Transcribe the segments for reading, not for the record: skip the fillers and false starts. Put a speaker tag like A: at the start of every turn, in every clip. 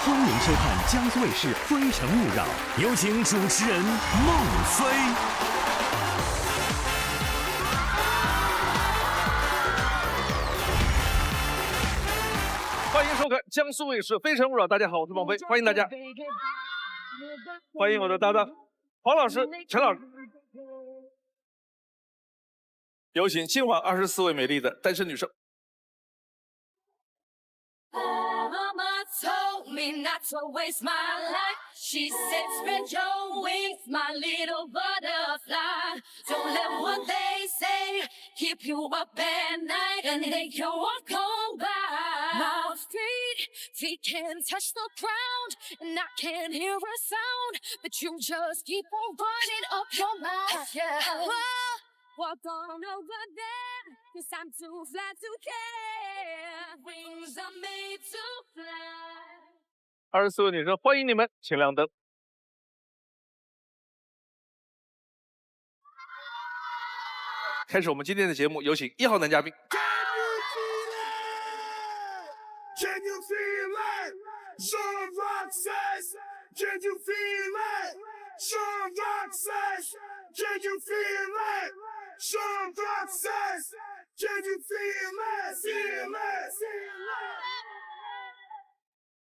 A: 欢迎收看江苏卫视《非诚勿扰》，有请主持人孟非。
B: 欢迎收看江苏卫视《非诚勿扰》，大家好，我是孟非，欢迎大家，欢迎我的搭档黄老师、陈老师，有请今晚24位美丽的单身女生。
C: Mama told me not to waste my life. She said, spread your wings, my little butterfly. Don't let what they say keep you up at night and make your walk on by. My feet can't touch the ground, and I can't hear a sound, but you just keep on running up your mouth. Yeah. Whoa, walk on over there, 'cause I'm too fly to care. Wings are made to fly.
B: 24位女生，欢迎你们，请亮灯。开始我们今天的节目，有请1号男嘉宾。
D: Can you feel it? Sean Rock says, can you feel it? Sean Rock says, can you feel it? Sean Rock says, can you feel it? Feel it, feel it.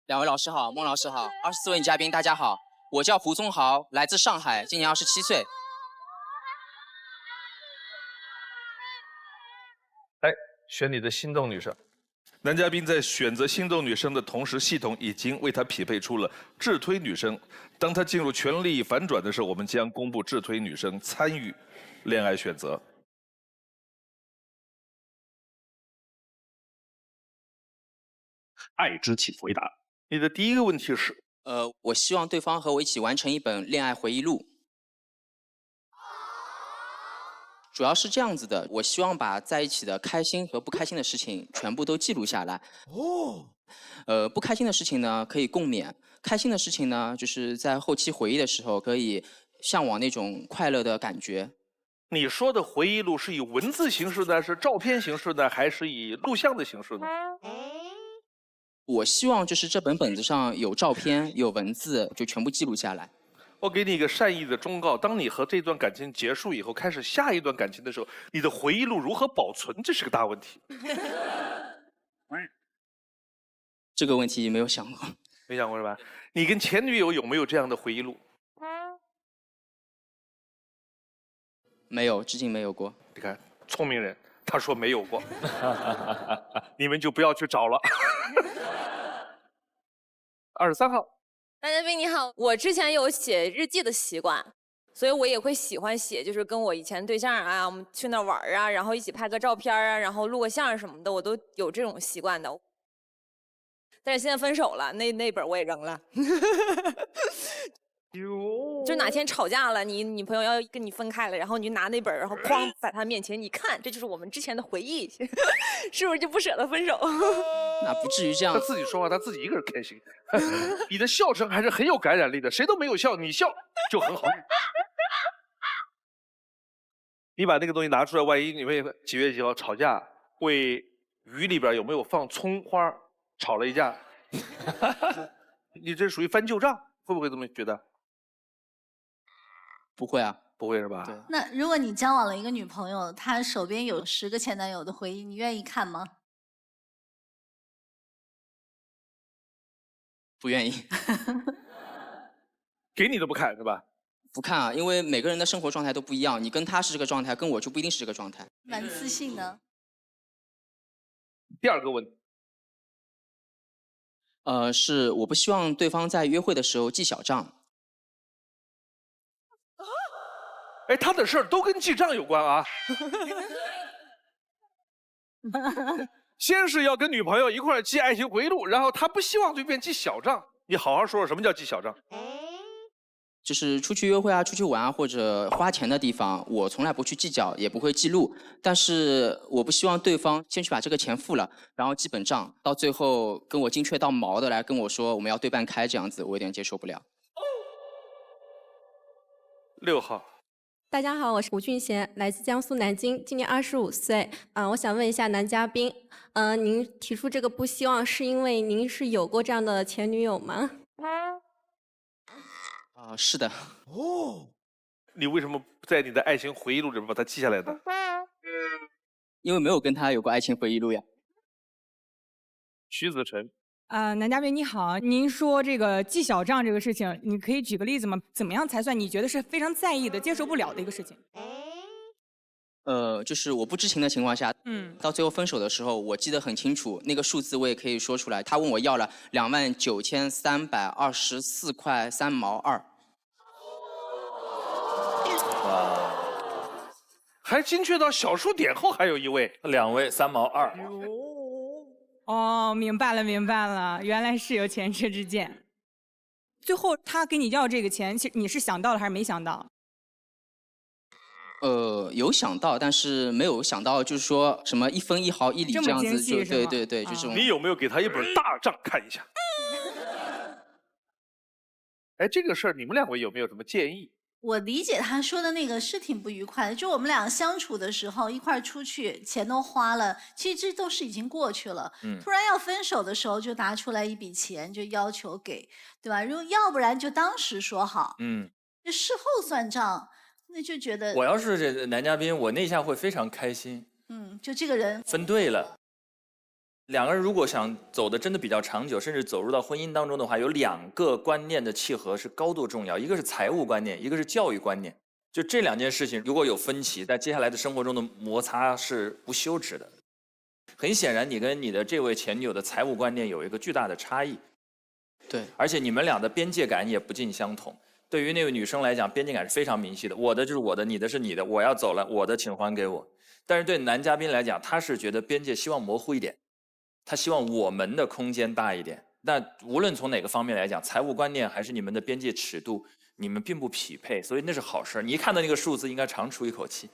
E: 两位老师好，孟老师好，24位嘉宾大家好，我叫胡宗豪，来自上海，今年27岁。
B: 来选你的心动女生。男嘉宾在选择心动女生的同时，系统已经为他匹配出了智推女生。当他进入权力反转的时候，我们将公布智推女生参与恋爱选择。
F: 爱之请回答。
B: 你的第一个问题是，
E: 我希望对方和我一起完成一本恋爱回忆录。主要是这样子的，我希望把在一起的开心和不开心的事情全部都记录下来。不开心的事情呢可以共勉，开心的事情呢就是在后期回忆的时候可以向往那种快乐的感觉。
B: 你说的回忆录是以文字形式的，是照片形式的，还是以录像的形式呢？
E: 我希望就是这本本子上有照片有文字，就全部记录下来。
B: 我给你一个善意的忠告，当你和这段感情结束以后，开始下一段感情的时候，你的回忆录如何保存，这是个大问题。
E: 这个问题没有想过。
B: 没想过是吧？你跟前女友有没有这样的回忆录？
E: 没有，至今没有过。
B: 你看，聪明人，他说没有过，你们就不要去找了。23号。
G: 男嘉宾你好，我之前有写日记的习惯，所以我也会喜欢写，就是跟我以前对象啊，我们去那玩啊，然后一起拍个照片啊，然后录个像什么的，我都有这种习惯的。但是现在分手了，那本我也扔了。就哪天吵架了，你女朋友要跟你分开了，然后你就拿那本，然后哐在她面前，你看，这就是我们之前的回忆，是不是就不舍得分手？
E: 那不至于这样。
B: 他自己说话，他自己一个人开心。你的笑声还是很有感染力的，谁都没有笑，你笑就很好。你把那个东西拿出来，万一你们几月几号吵架，会鱼里边有没有放葱花，吵了一架，你这属于翻旧账，会不会这么觉得？
E: 不会啊，
B: 不会是吧？
E: 对。
H: 那如果你交往了一个女朋友，她手边有10个前男友的回忆，你愿意看吗？
E: 不愿意。
B: 给你都不看是吧？
E: 不看啊，因为每个人的生活状态都不一样，你跟他是这个状态，跟我就不一定是这个状态。
H: 蛮自信的。
B: 第二个问题。
E: 是我不希望对方在约会的时候记小账。
B: 哎，他的事儿都跟记账有关啊。先是要跟女朋友一块儿记爱情回忆录，然后他不希望对面记小账。你好好说说什么叫记小账？
E: 就是出去约会啊、出去玩啊，或者花钱的地方，我从来不去计较，也不会记录。但是我不希望对方先去把这个钱付了，然后记本账，到最后跟我精确到毛的来跟我说我们要对半开这样子，我有点接受不了。
B: 6号。
F: 大家好，我是吴俊贤，来自江苏南京，今年25岁。我想问一下男嘉宾，您提出这个不希望，是因为您是有过这样的前女友吗？
E: 是的。
B: 哦，你为什么在你的爱情回忆录里面把它记下来呢？
E: 因为没有跟他有过爱情回忆录呀。
B: 徐子晨。
I: 男嘉宾你好，您说这个记小账这个事情，你可以举个例子吗？怎么样才算你觉得是非常在意的、接受不了的一个事情？
E: 就是我不知情的情况下，到最后分手的时候，我记得很清楚，那个数字我也可以说出来。他问我要了29,324块3毛2。
B: 哇，还精确到小数点后还有一位
A: ，2位3毛2。
I: 哦，明白了，明白了，原来是有前车之鉴。最后他给你要这个钱，其实你是想到了还是没想到？
E: 有想到，但是没有想到，就是说什么1分1毫1厘这样子，就对，就这种。
B: 你有没有给他一本大账看一下？哎，这个事儿你们2位有没有什么建议？
H: 我理解他说的那个是挺不愉快的，就我们俩相处的时候，一块儿出去，钱都花了，其实这都是已经过去了。突然要分手的时候，就拿出来一笔钱，就要求给，对吧？要不然就当时说好，就事后算账，那就觉得
A: 我要是这男嘉宾，我那下会非常开心。
H: 就这个人
A: 分对了。2个人如果想走的真的比较长久，甚至走入到婚姻当中的话，有2个观念的契合是高度重要，一个是财务观念，一个是教育观念。就这2件事情如果有分歧，在接下来的生活中的摩擦是不休止的。很显然，你跟你的这位前女友的财务观念有一个巨大的差异。
E: 对，
A: 而且你们俩的边界感也不尽相同。对于那位女生来讲，边界感是非常明晰的，我的就是我的，你的是你的，我要走了，我的请还给我。但是对男嘉宾来讲，他是觉得边界希望模糊一点。他希望我们的空间大一点，但无论从哪个方面来讲，财务观念还是你们的边界尺度，你们并不匹配，所以那是好事。你一看到那个数字，应该长出一口气，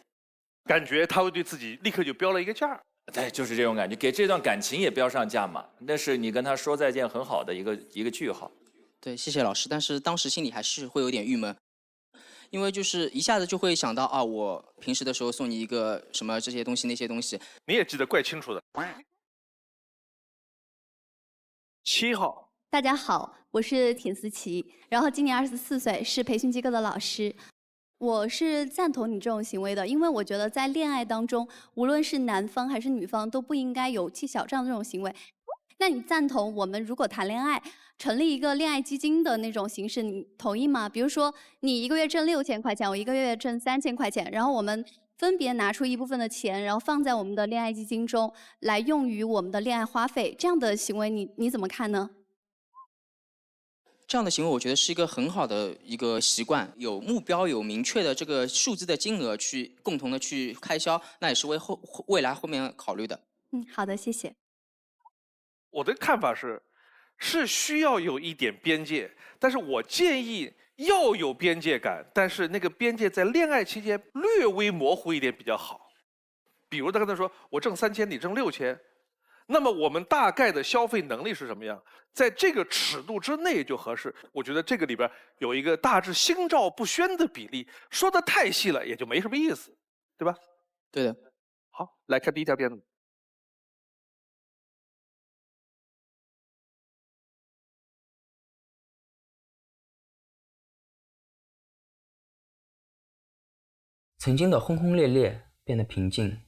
B: 感觉他会对自己立刻就标了一个价。
A: 对，就是这种感觉，给这段感情也标上价码，那是你跟他说再见很好的一个句号。
E: 对，谢谢老师。但是当时心里还是会有点郁闷，因为就是一下子就会想到啊，我平时的时候送你一个什么这些东西那些东西，
B: 你也记得怪清楚的。7号，
J: 大家好，我是铁思琪，然后今年24岁，是培训机构的老师。我是赞同你这种行为的，因为我觉得在恋爱当中，无论是男方还是女方，都不应该有记小账的这种行为。那你赞同我们如果谈恋爱，成立一个恋爱基金的那种形式，你同意吗？比如说你1个月挣6000块钱，我1个月挣3000块钱，然后我们分别拿出一部分的钱，然后放在我们的恋爱基金中，来用于我们的恋爱花费。这样的行为你怎么看呢？
E: 这样的行为我觉得是一个很好的一个习惯，有目标有明确的这个数字的金额去共同的去开销，那也是为未来后面考虑的。
J: 好的，谢谢。
B: 我的看法是需要有一点边界，但是我建议要有边界感，但是那个边界在恋爱期间略微模糊一点比较好。比如他跟他说我挣3000，你挣6000，那么我们大概的消费能力是什么样，在这个尺度之内就合适。我觉得这个里边有一个大致心照不宣的比例，说的太细了也就没什么意思，对吧？
E: 对的。
B: 好，来看第一条片子。
K: 曾经的轰轰烈烈变得平静，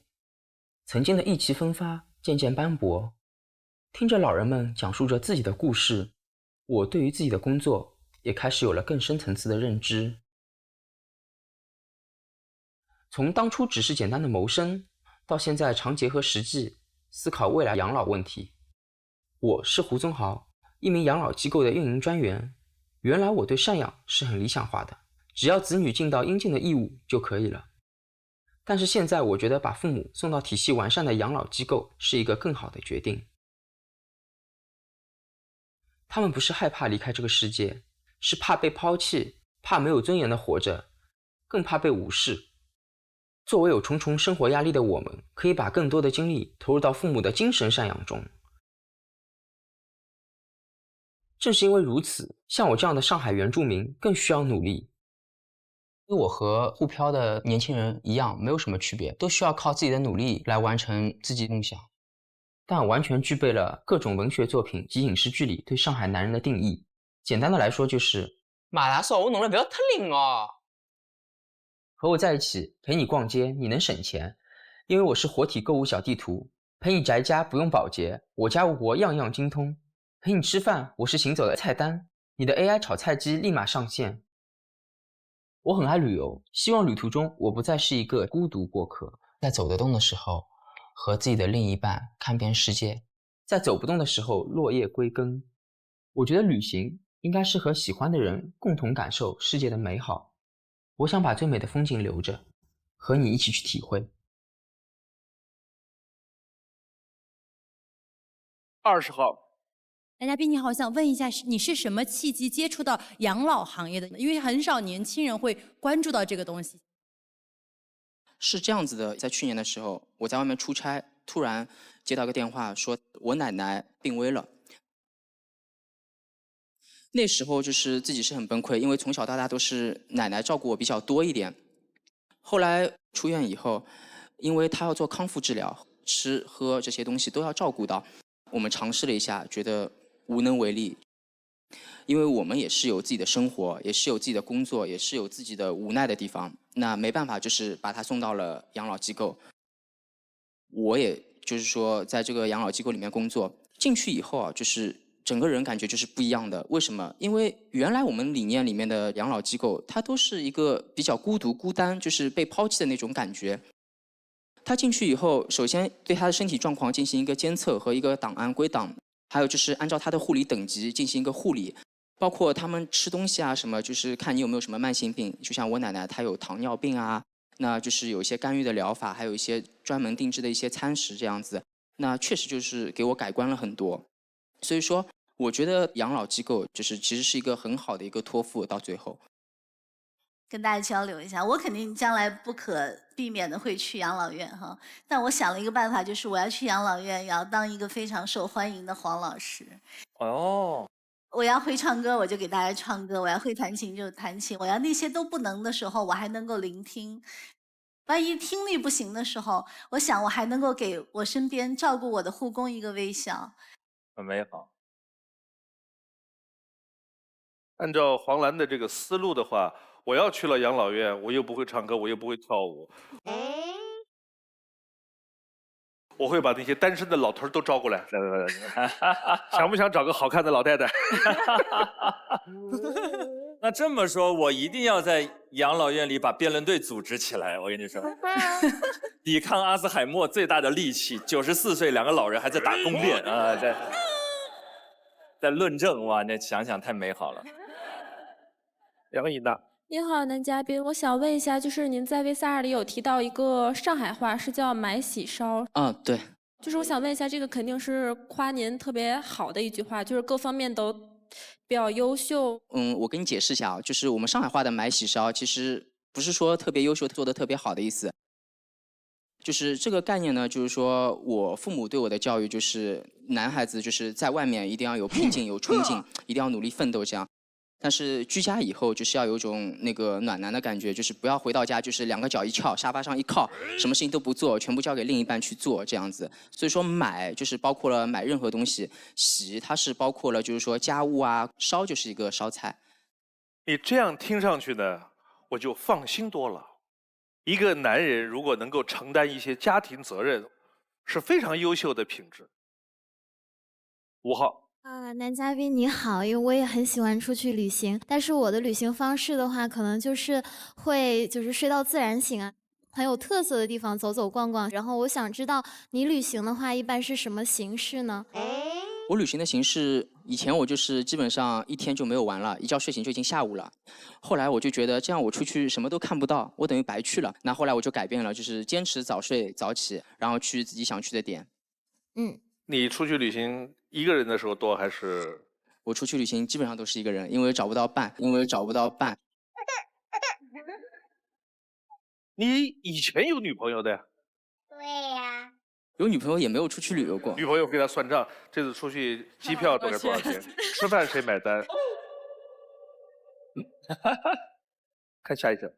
K: 曾经的意气风发渐渐斑驳。听着老人们讲述着自己的故事，我对于自己的工作也开始有了更深层次的认知。从当初只是简单的谋生，到现在常结合实际思考未来养老问题。我是胡宗豪，一名养老机构的运营专员。原来我对赡养是很理想化的，只要子女尽到应尽的义务就可以了。但是现在我觉得把父母送到体系完善的养老机构是一个更好的决定。他们不是害怕离开这个世界，是怕被抛弃，怕没有尊严的活着，更怕被无视。作为有重重生活压力的我们，可以把更多的精力投入到父母的精神赡养中。正是因为如此，像我这样的上海原住民更需要努力。因为我和沪漂的年轻人一样，没有什么区别，都需要靠自己的努力来完成自己的梦想。但完全具备了各种文学作品及影视剧里对上海男人的定义。简单的来说就是马拉松我弄了不要特灵哦。和我在一起陪你逛街，你能省钱，因为我是活体购物小地图。陪你宅家不用保洁，我家务活样样精通。陪你吃饭，我是行走的菜单，你的 AI 炒菜机立马上线。我很爱旅游，希望旅途中我不再是一个孤独过客，在走得动的时候和自己的另一半看遍世界，在走不动的时候落叶归根。我觉得旅行应该是和喜欢的人共同感受世界的美好。我想把最美的风景留着，和你一起去体会。
B: 20号。
L: 男嘉宾你好，想问一下，你是什么契机接触到养老行业的？因为很少年轻人会关注到这个东西。
E: 是这样子的，在去年的时候，我在外面出差，突然接到个电话，说我奶奶病危了。那时候就是自己是很崩溃，因为从小到大都是奶奶照顾我比较多一点。后来出院以后，因为她要做康复治疗，吃喝这些东西都要照顾到，我们尝试了一下，觉得无能为力。因为我们也是有自己的生活，也是有自己的工作，也是有自己的无奈的地方。那没办法，就是把他送到了养老机构。我也就是说，在这个养老机构里面工作，进去以后啊，就是整个人感觉就是不一样的。为什么？因为原来我们理念里面的养老机构，它都是一个比较孤独、孤单，就是被抛弃的那种感觉。他进去以后，首先对他的身体状况进行一个监测和一个档案归档，还有就是按照他的护理等级进行一个护理。包括他们吃东西啊什么，就是看你有没有什么慢性病，就像我奶奶她有糖尿病啊，那就是有一些干预的疗法，还有一些专门定制的一些餐食这样子，那确实就是给我改观了很多。所以说我觉得养老机构就是其实是一个很好的一个托付，到最后
H: 跟大家交流一下，我肯定将来不可避免的会去养老院哈，但我想了一个办法，就是我要去养老院，也要当一个非常受欢迎的黄老师。
A: 哦，
H: 我要会唱歌，我就给大家唱歌；我要会弹琴就弹琴；我要那些都不能的时候，我还能够聆听。万一听力不行的时候，我想我还能够给我身边照顾我的护工一个微笑。
A: 很美好。
B: 按照黄澜的这个思路的话，我要去了养老院，我又不会唱歌，我又不会跳舞，我会把那些单身的老头儿都招过来。来，想不想找个好看的老太太？
A: 那这么说，我一定要在养老院里把辩论队组织起来。我跟你说，抵抗阿兹海默最大的利器，94岁两个老人还在打公辩啊，在论证，哇，那想想太美好了。
B: 杨颖娜，
M: 您好，男嘉宾，我想问一下，就是您在 VCR 里有提到一个上海话，是叫买喜烧。
E: 对。
M: 就是我想问一下，这个肯定是夸您特别好的一句话，就是各方面都比较优秀。
E: 我跟你解释一下啊，就是我们上海话的买喜烧，其实不是说特别优秀、做得特别好的意思。就是这个概念呢，就是说我父母对我的教育就是，男孩子就是在外面一定要有拼劲、有冲劲，一定要努力奋斗这样。但是居家以后就是要有种那个暖男的感觉，就是不要回到家就是两个脚一翘，沙发上一靠，什么事情都不做，全部交给另一半去做这样子。所以说买就是包括了买任何东西，喜它是包括了就是说家务啊，烧就是一个烧菜。
B: 你这样听上去呢，我就放心多了。一个男人如果能够承担一些家庭责任，是非常优秀的品质。5号。
N: 男嘉宾你好，因为我也很喜欢出去旅行，但是我的旅行方式的话，可能就是会睡到自然醒啊，很有特色的地方走走逛逛。然后我想知道你旅行的话，一般是什么形式呢？
E: 我旅行的形式，以前我就是基本上一天就没有玩了，一觉睡醒就已经下午了。后来我就觉得这样我出去什么都看不到，我等于白去了。那后来我就改变了，就是坚持早睡早起，然后去自己想去的点。
B: 你出去旅行一个人的时候多还是？
E: 我出去旅行基本上都是一个人，因为找不到伴。
B: 你以前有女朋友的呀？
N: 对呀。
E: 有女朋友也没有出去旅游过。
B: 女朋友给他算账，这次出去机票大概多少钱？吃饭谁买单？看下一个。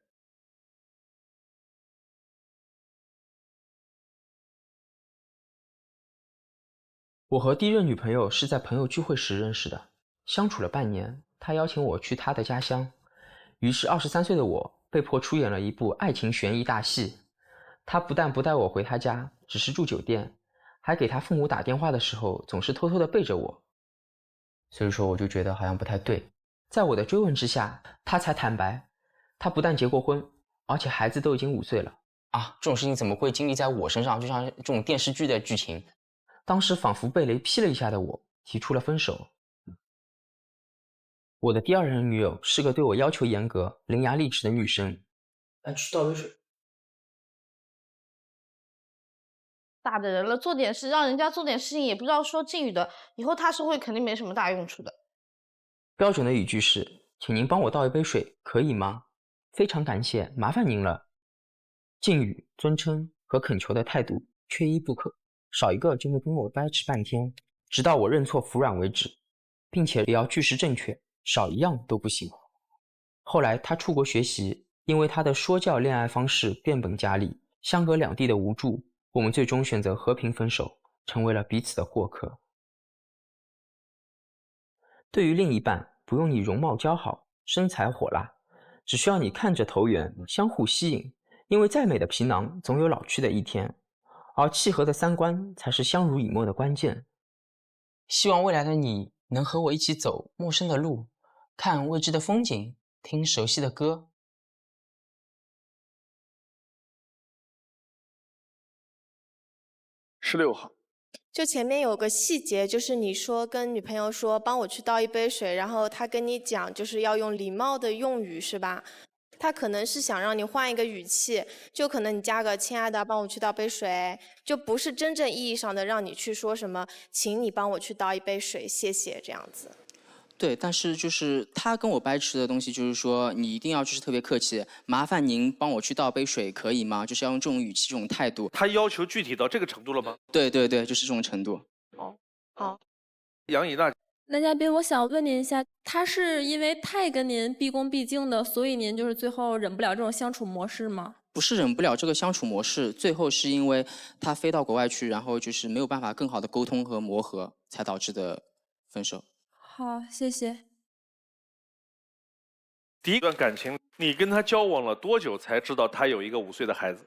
K: 我和第一任女朋友是在朋友聚会时认识的，相处了半年，她邀请我去她的家乡，于是23岁的我被迫出演了一部爱情悬疑大戏。她不但不带我回她家，只是住酒店，还给她父母打电话的时候总是偷偷的背着我，所以说我就觉得好像不太对。在我的追问之下，她才坦白，她不但结过婚，而且孩子都已经5岁了。
E: 啊，这种事情怎么会经历在我身上？就像这种电视剧的剧情。
K: 当时仿佛被雷劈了一下的我提出了分手。我的第2任女友是个对我要求严格、伶牙俐齿的女生。
E: 去倒杯水。
O: 大的人了，做点事让人家做点事情，也不知道说敬语的，以后他社会肯定没什么大用处的。
K: 标准的语句是：请您帮我倒一杯水，可以吗？非常感谢，麻烦您了。敬语、尊称和恳求的态度缺一不可，少一个就会跟我掰扯半天，直到我认错服软为止，并且也要句式正确，少一样都不行。后来他出国学习，因为他的说教恋爱方式变本加厉，相隔2地的无助，我们最终选择和平分手，成为了彼此的过客。对于另一半，不用你容貌姣好、身材火辣，只需要你看着投缘，相互吸引，因为再美的皮囊总有老去的一天，而契合的3观才是相濡以沫的关键。
E: 希望未来的你能和我一起走陌生的路，看未知的风景，听熟悉的歌。
B: 16号。
P: 就前面有个细节，就是你说跟女朋友说帮我去倒一杯水，然后她跟你讲就是要用礼貌的用语，是吧？她可能是想让你换一个语气，就可能你加个亲爱的帮我去倒杯水，就不是真正意义上的让你去说什么请你帮我去倒一杯水，谢谢这样子。
E: 对，但是就是他跟我掰扯的东西，就是说你一定要就是特别客气，麻烦您帮我去倒杯水，可以吗？就是要用这种语气、这种态度。
B: 他要求具体到这个程度了吗？
E: 对对对，就是这种程度。
P: 好。
B: 杨以娜，
M: 男嘉宾，我想问您一下，他是因为太跟您毕恭毕敬的，所以您就是最后忍不了这种相处模式吗？
E: 不是忍不了这个相处模式，最后是因为他飞到国外去，然后就是没有办法更好的沟通和磨合，才导致的分手。
M: 好，谢谢。
B: 第一段感情，你跟他交往了多久才知道他有一个5岁的孩子？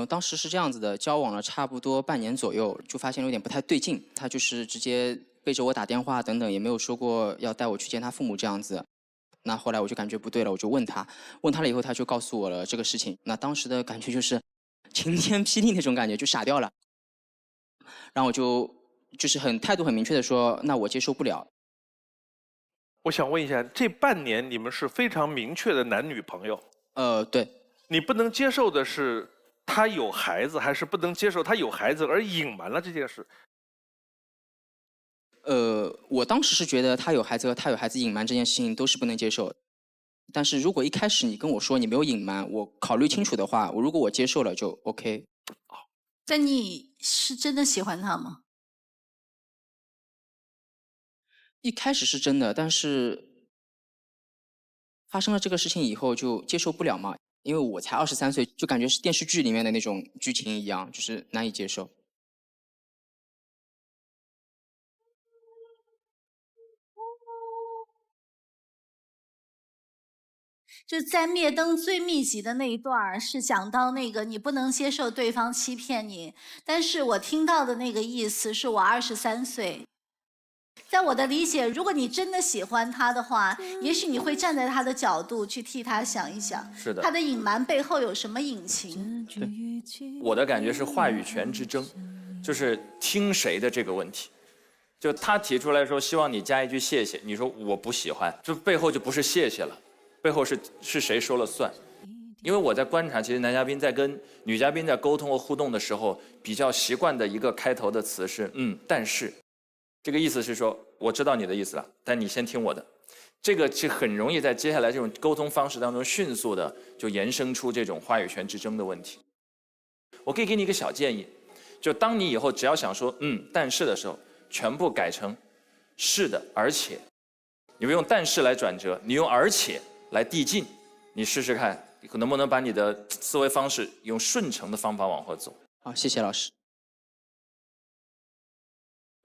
E: 当时是这样子的，交往了差不多半年左右，就发现有点不太对劲。他就是直接背着我打电话等等，也没有说过要带我去见他父母这样子。那后来我就感觉不对了，我就问他了以后，他就告诉我了这个事情。那当时的感觉就是晴天霹雳那种感觉，就傻掉了。然后我就是态度很明确的说，那我接受不了。
B: 我想问一下，这半年你们是非常明确的男女朋友？
E: 对。
B: 你不能接受的是他有孩子，还是不能接受他有孩子而隐瞒了这件事？
E: 我当时是觉得他有孩子和他有孩子隐瞒这件事情都是不能接受的。但是如果一开始你跟我说你没有隐瞒，我考虑清楚的话，如果我接受了就 OK。
H: 但你是真的喜欢他吗？
E: 一开始是真的，但是发生了这个事情以后就接受不了嘛，因为我才23岁，就感觉是电视剧里面的那种剧情一样，就是难以接受。
H: 就在灭灯最密集的那一段是讲到那个你不能接受对方欺骗你，但是我听到的那个意思是我23岁。在我的理解，如果你真的喜欢他的话，也许你会站在他的角度去替他想一想，
A: 是的，
H: 他的隐瞒背后有什么隐情？
A: 对，我的感觉是话语权之争，就是听谁的这个问题。就他提出来说希望你加一句谢谢，你说我不喜欢，就背后就不是谢谢了，背后是谁说了算。因为我在观察，其实男嘉宾在跟女嘉宾在沟通和互动的时候，比较习惯的一个开头的词是但是。这个意思是说，我知道你的意思了，但你先听我的。这个是很容易在接下来这种沟通方式当中迅速的就延伸出这种话语权之争的问题。我可以给你一个小建议，就当你以后只要想说但是的时候，全部改成是的而且，你不用但是来转折，你用而且来递进，你试试看能不能把你的思维方式用顺承的方法往后走。
E: 好，谢谢老师。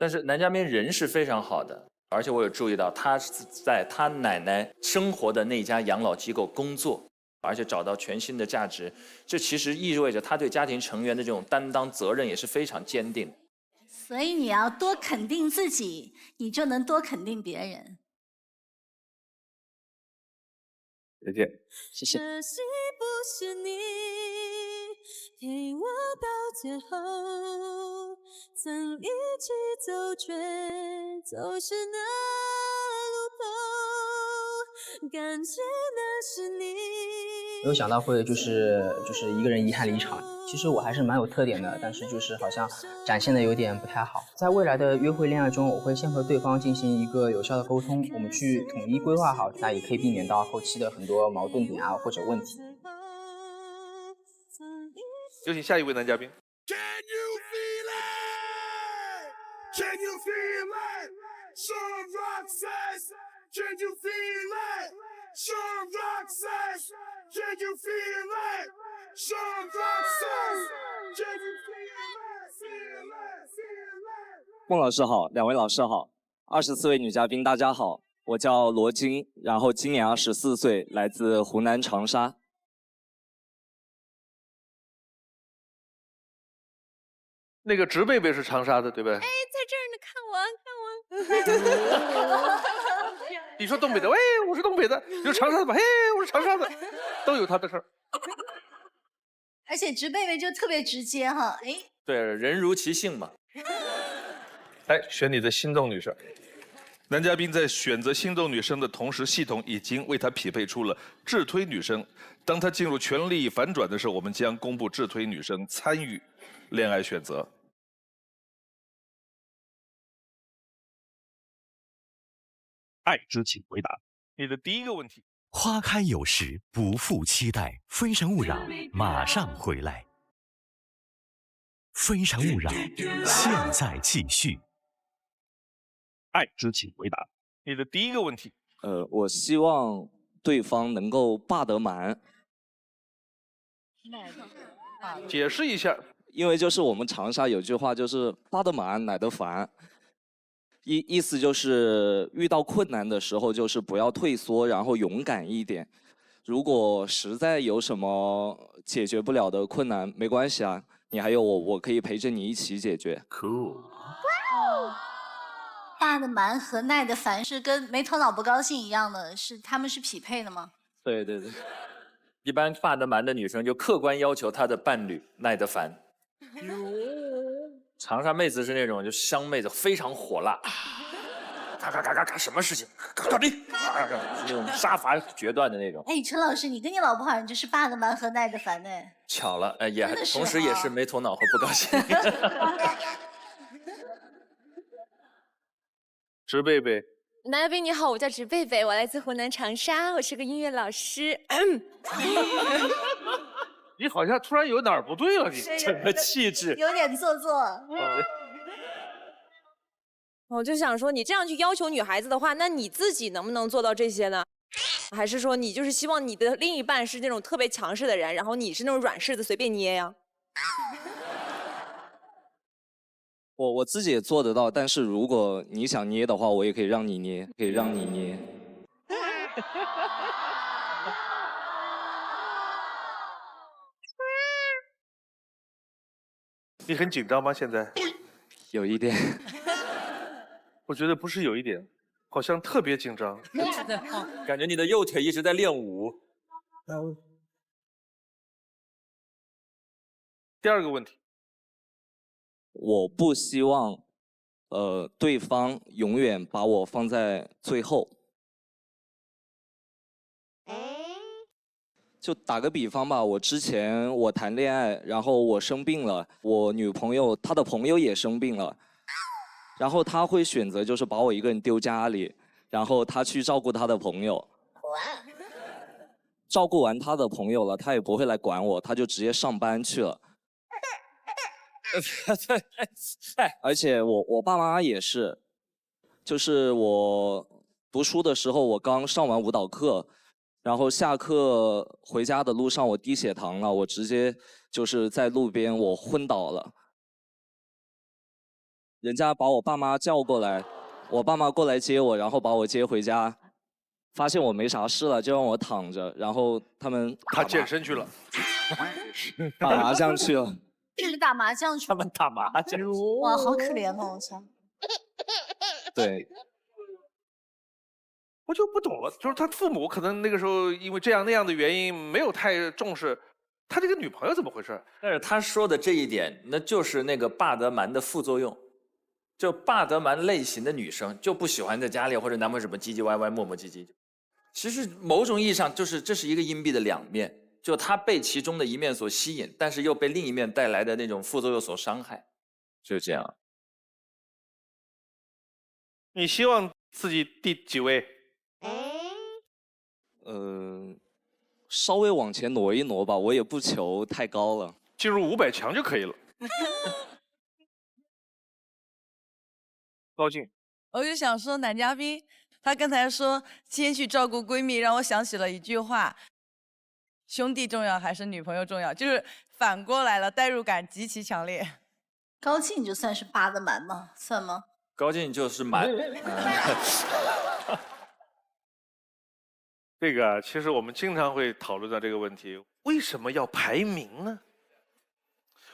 A: 但是男嘉宾人是非常好的，而且我有注意到他是在他奶奶生活的那家养老机构工作，而且找到全新的价值。这其实意味着他对家庭成员的这种担当责任也是非常坚定的。
H: 所以你要多肯定自己，你就能多肯定别人。
B: 再见，
K: 谢谢。
C: 可惜不是你陪我到最后，曾一起走却走失那路口，感谢那是你。
K: 没有想到会就是一个人遗憾离场。其实我还是蛮有特点的，但是就是好像展现的有点不太好。在未来的约会恋爱中，我会先和对方进行一个有效的沟通，我们去统一规划好，那也可以避免到后期的很多矛盾点啊或者问题。
B: 有请下一位男嘉宾。
D: Can you feel it? Some rock says, can you feel it? Some rock says, can you feel it? Some rock says, can you feel it?
Q: 孟老师好，两位老师好，24位女嘉宾大家好，我叫罗晶，然后今年24岁，来自湖南长沙。
B: 那个植贝贝是长沙的，对不对？
G: 哎，在这儿呢，看我，
B: 你说东北的，喂，我是东北的；你说长沙的吧，嘿，我是长沙的，都有他的事儿。
H: 而且植贝贝就特别直接哈，哎，
A: 对，人如其姓嘛。
B: 来选你的心动女生。男嘉宾在选择心动女生的同时，系统已经为他匹配出了智推女生。当他进入权力反转的时候，我们将公布智推女生参与恋爱选择。
R: 爱之请回答。
B: 你的第一个问题：
R: 花开有时，不负期待。非诚勿扰，马上回来。非诚勿扰，现在继续。
B: 爱之请回答。你的第一个问题：
Q: 我希望对方能够霸得满。
B: 解释一下。
Q: 因为就是我们长沙有句话，就是霸得满，奶得烦。意思就是遇到困难的时候，就是不要退缩，然后勇敢一点。如果实在有什么解决不了的困难，没关系啊，你还有我，我可以陪着你一起解决。
B: Cool。
H: 霸的蛮和耐的烦是跟没头脑不高兴一样的，他们是匹配的吗？
A: 对对对，一般霸得蛮的女生就客观要求她的伴侣耐得烦。长沙妹子是那种就香妹子，非常火辣，嘎嘎嘎嘎嘎，什么事情搞定，那种杀伐决断的那种。
H: 哎，陈老师，你跟你老婆好像就是霸的蛮和耐的烦呢。
A: 巧了，哎，也同时也是没头脑和不高兴。
B: 植贝贝，
G: 男嘉宾你好，我叫植贝贝，我来自湖南长沙，我是个音乐老师。
B: 你好像突然有哪儿不对了，你
A: 整个气质
H: 有点做作。
G: 我就想说，你这样去要求女孩子的话，那你自己能不能做到这些呢？还是说你就是希望你的另一半是那种特别强势的人，然后你是那种软柿子随便捏呀？
Q: 我自己也做得到，但是如果你想捏的话，我也可以让你捏，可以让你捏。
B: 你很紧张吗？现在？
Q: 有一点。
B: 我觉得不是有一点，好像特别紧张。
A: 感觉你的右腿一直在练舞。
B: 第二个问题。
Q: 我不希望，对方永远把我放在最后。就打个比方吧，我之前我谈恋爱，然后我生病了，我女朋友她的朋友也生病了，然后她会选择就是把我一个人丢家里，然后她去照顾她的朋友。照顾完她的朋友了，她也不会来管我，她就直接上班去了。而且我爸妈也是，就是我读书的时候，我刚上完舞蹈课，然后下课回家的路上我低血糖了，我直接就是在路边我昏倒了。人家把我爸妈叫过来，我爸妈过来接我，然后把我接回家，发现我没啥事了，就让我躺着，然后他
B: 健身去了，
Q: 打麻将去了。
H: 是打麻将去。
A: 他们打麻将。
H: 哇，好可怜哦，我操！
Q: 对，
B: 我就不懂了，就是他父母可能那个时候因为这样那样的原因没有太重视，他这个女朋友怎么回事？
A: 但是他说的这一点，那就是那个巴德曼的副作用。就巴德曼类型的女生就不喜欢在家里或者男朋友什么唧唧歪歪磨磨唧唧。其实某种意义上就是这是一个硬币的两面，就他被其中的一面所吸引，但是又被另一面带来的那种副作用所伤害，就是这样。
B: 你希望自己第几位？
Q: 稍微往前挪一挪吧，我也不求太高了，
B: 进入500强就可以了。高进，
S: 我就想说男嘉宾，他刚才说先去照顾闺蜜，让我想起了一句话：兄弟重要还是女朋友重要？就是反过来了，代入感极其强烈。
H: 高进就算是巴德曼吗？算吗？
A: 高进就是蛮。
B: 这个其实我们经常会讨论到这个问题：为什么要排名呢？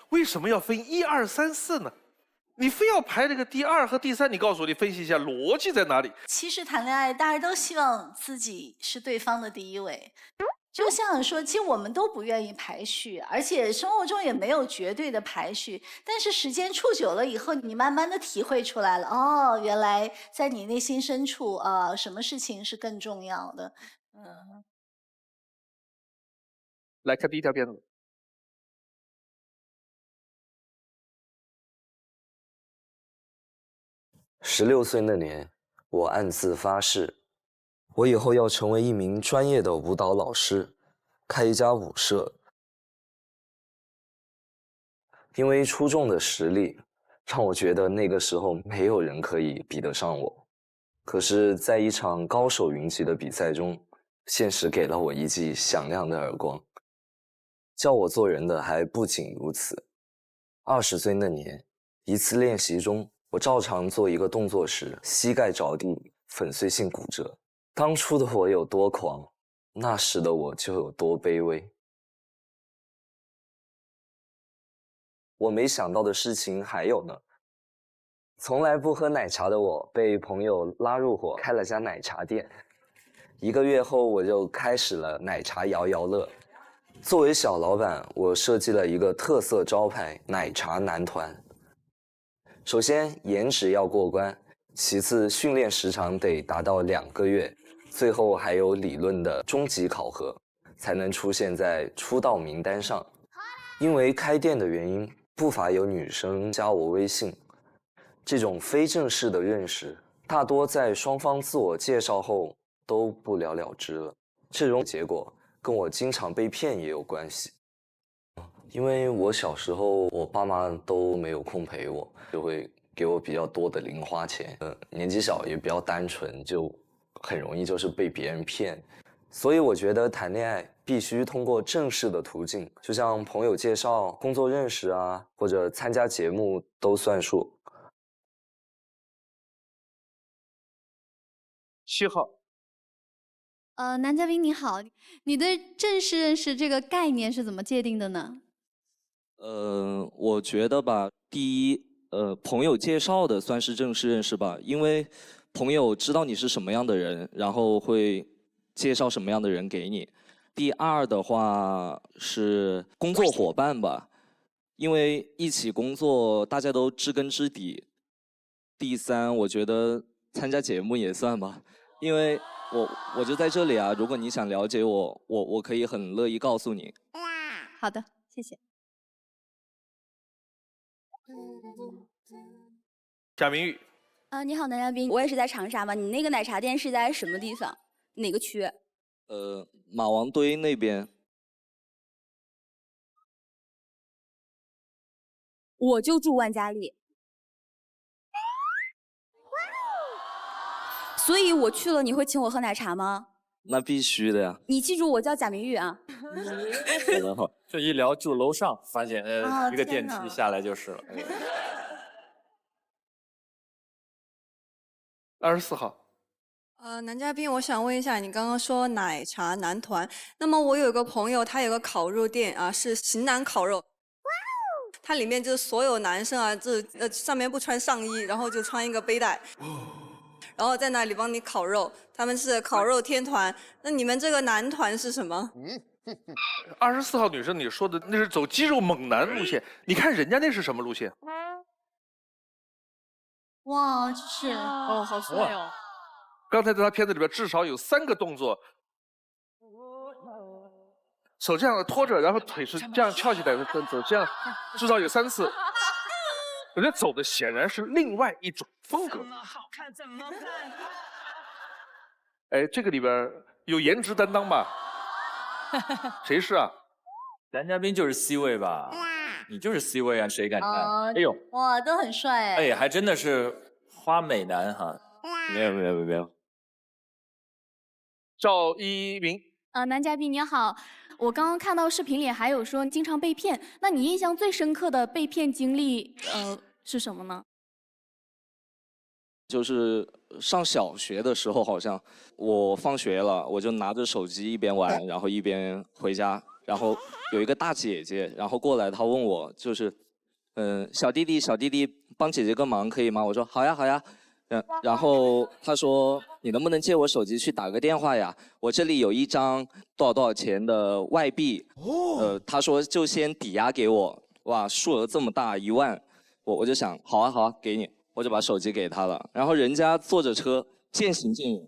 B: 为什么要分1、2、3、4呢？你非要排这个第2和第3，你告诉我，你分析一下逻辑在哪里？
H: 其实谈恋爱，大家都希望自己是对方的第一位。就像说，其实我们都不愿意排序，而且生活中也没有绝对的排序。但是时间处久了以后，你慢慢的体会出来了，哦，原来在你内心深处，什么事情是更重要的？
B: 来看第一条片子。
T: 16岁那年，我暗自发誓，我以后要成为一名专业的舞蹈老师，开一家舞社。因为出众的实力，让我觉得那个时候没有人可以比得上我。可是，在一场高手云集的比赛中，现实给了我一记响亮的耳光。教我做人的还不仅如此。20岁那年，一次练习中，我照常做一个动作时，膝盖着地，粉碎性骨折。当初的我有多狂，那时的我就有多卑微。我没想到的事情还有呢。从来不喝奶茶的我，被朋友拉入伙，开了家奶茶店。1个月后，我就开始了奶茶摇摇乐。作为小老板，我设计了一个特色招牌——奶茶男团。首先，颜值要过关；其次，训练时长得达到2个月；最后还有理论的终极考核，才能出现在出道名单上。因为开店的原因，不乏有女生加我微信。这种非正式的认识，大多在双方自我介绍后都不了了之了。这种结果跟我经常被骗也有关系。因为我小时候，我爸妈都没有空陪我，就会给我比较多的零花钱。年纪小也比较单纯，就很容易就是被别人骗。所以我觉得谈恋爱必须通过正式的途径，就像朋友介绍、工作认识啊，或者参加节目都算数。
B: 7号。
J: 男嘉宾你好，你对正式认识这个概念是怎么界定的呢？
Q: 我觉得吧，第一，朋友介绍的算是正式认识吧，因为朋友知道你是什么样的人，然后会介绍什么样的人给你。第二的话是工作伙伴吧，因为一起工作，大家都知根知底。第三，我觉得参加节目也算吧，因为我就在这里啊，如果你想了解我，我可以很乐意告诉你。
J: 好的，谢谢。
B: 贾明玉。
U: 你好，男嘉宾，我也是在长沙嘛。你那个奶茶店是在什么地方？哪个区？
Q: 马王堆那边。
U: 我就住万家丽。所以我去了，你会请我喝奶茶吗？
Q: 那必须的呀。
U: 你记住，我叫贾明玉啊。
Q: 好的好。
A: 这一聊住楼上，发现一个电
U: 天哪
A: 梯下来就是了。
B: 24号。
F: 男嘉宾，我想问一下，你刚刚说奶茶男团，那么我有个朋友，他有个烤肉店啊，是型男烤肉，它里面就是所有男生啊，上面不穿上衣，然后就穿一个背带，然后在那里帮你烤肉，他们是烤肉天团。那你们这个男团是什么
B: ？24号女生，你说的那是走肌肉猛男路线，你看人家那是什么路线？
H: 哇，这是
F: 哦，好帅哦！
B: 刚才在他片子里边至少有3个动作，手这样拖着，然后腿是这样翘起来的走，这样至少有3次。人家走的显然是另外一种风格。
D: 好看怎么看？
B: 哎，这个里边有颜值担当吧？谁是啊？
A: 男嘉宾就是 C 位吧？你就是 C 位啊，谁敢看？哎呦，
H: 哇，都很帅哎。
A: 哎，还真的是花美男哈。没有。
B: 赵一鸣。
J: 男嘉宾您好，我刚刚看到视频里还有说经常被骗，那你印象最深刻的被骗经历是什么呢？
Q: 就是上小学的时候，好像我放学了，我就拿着手机一边玩，然后一边回家。然后有一个大姐姐，然后过来，她问我，就是小弟弟，帮姐姐个忙可以吗？我说好呀。然后她说你能不能借我手机去打个电话呀？我这里有一张多少钱的外币。她说就先抵押给我。哇，数额这么大，1万，我就想好啊，给你，我就把手机给她了。然后人家坐着车渐行渐远，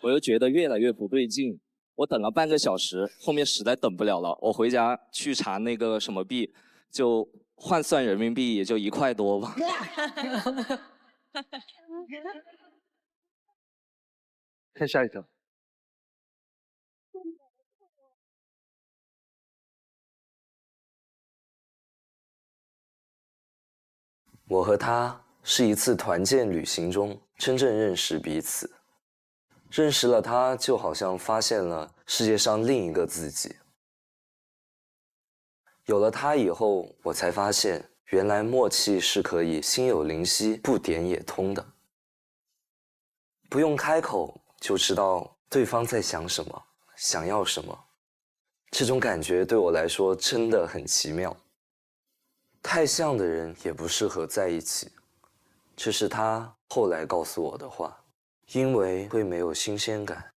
Q: 我又觉得越来越不对劲。我等了半个小时，后面实在等不了了，我回家去查那个什么币，就换算人民币也就1块多吧。
B: 看下一张。
T: 我和他是一次团建旅行中真正认识彼此，认识了他，就好像发现了世界上另一个自己。有了他以后，我才发现，原来默契是可以心有灵犀，不点也通的。不用开口就知道对方在想什么，想要什么。这种感觉对我来说真的很奇妙。太像的人也不适合在一起，这是他后来告诉我的话，因为会没有新鲜感。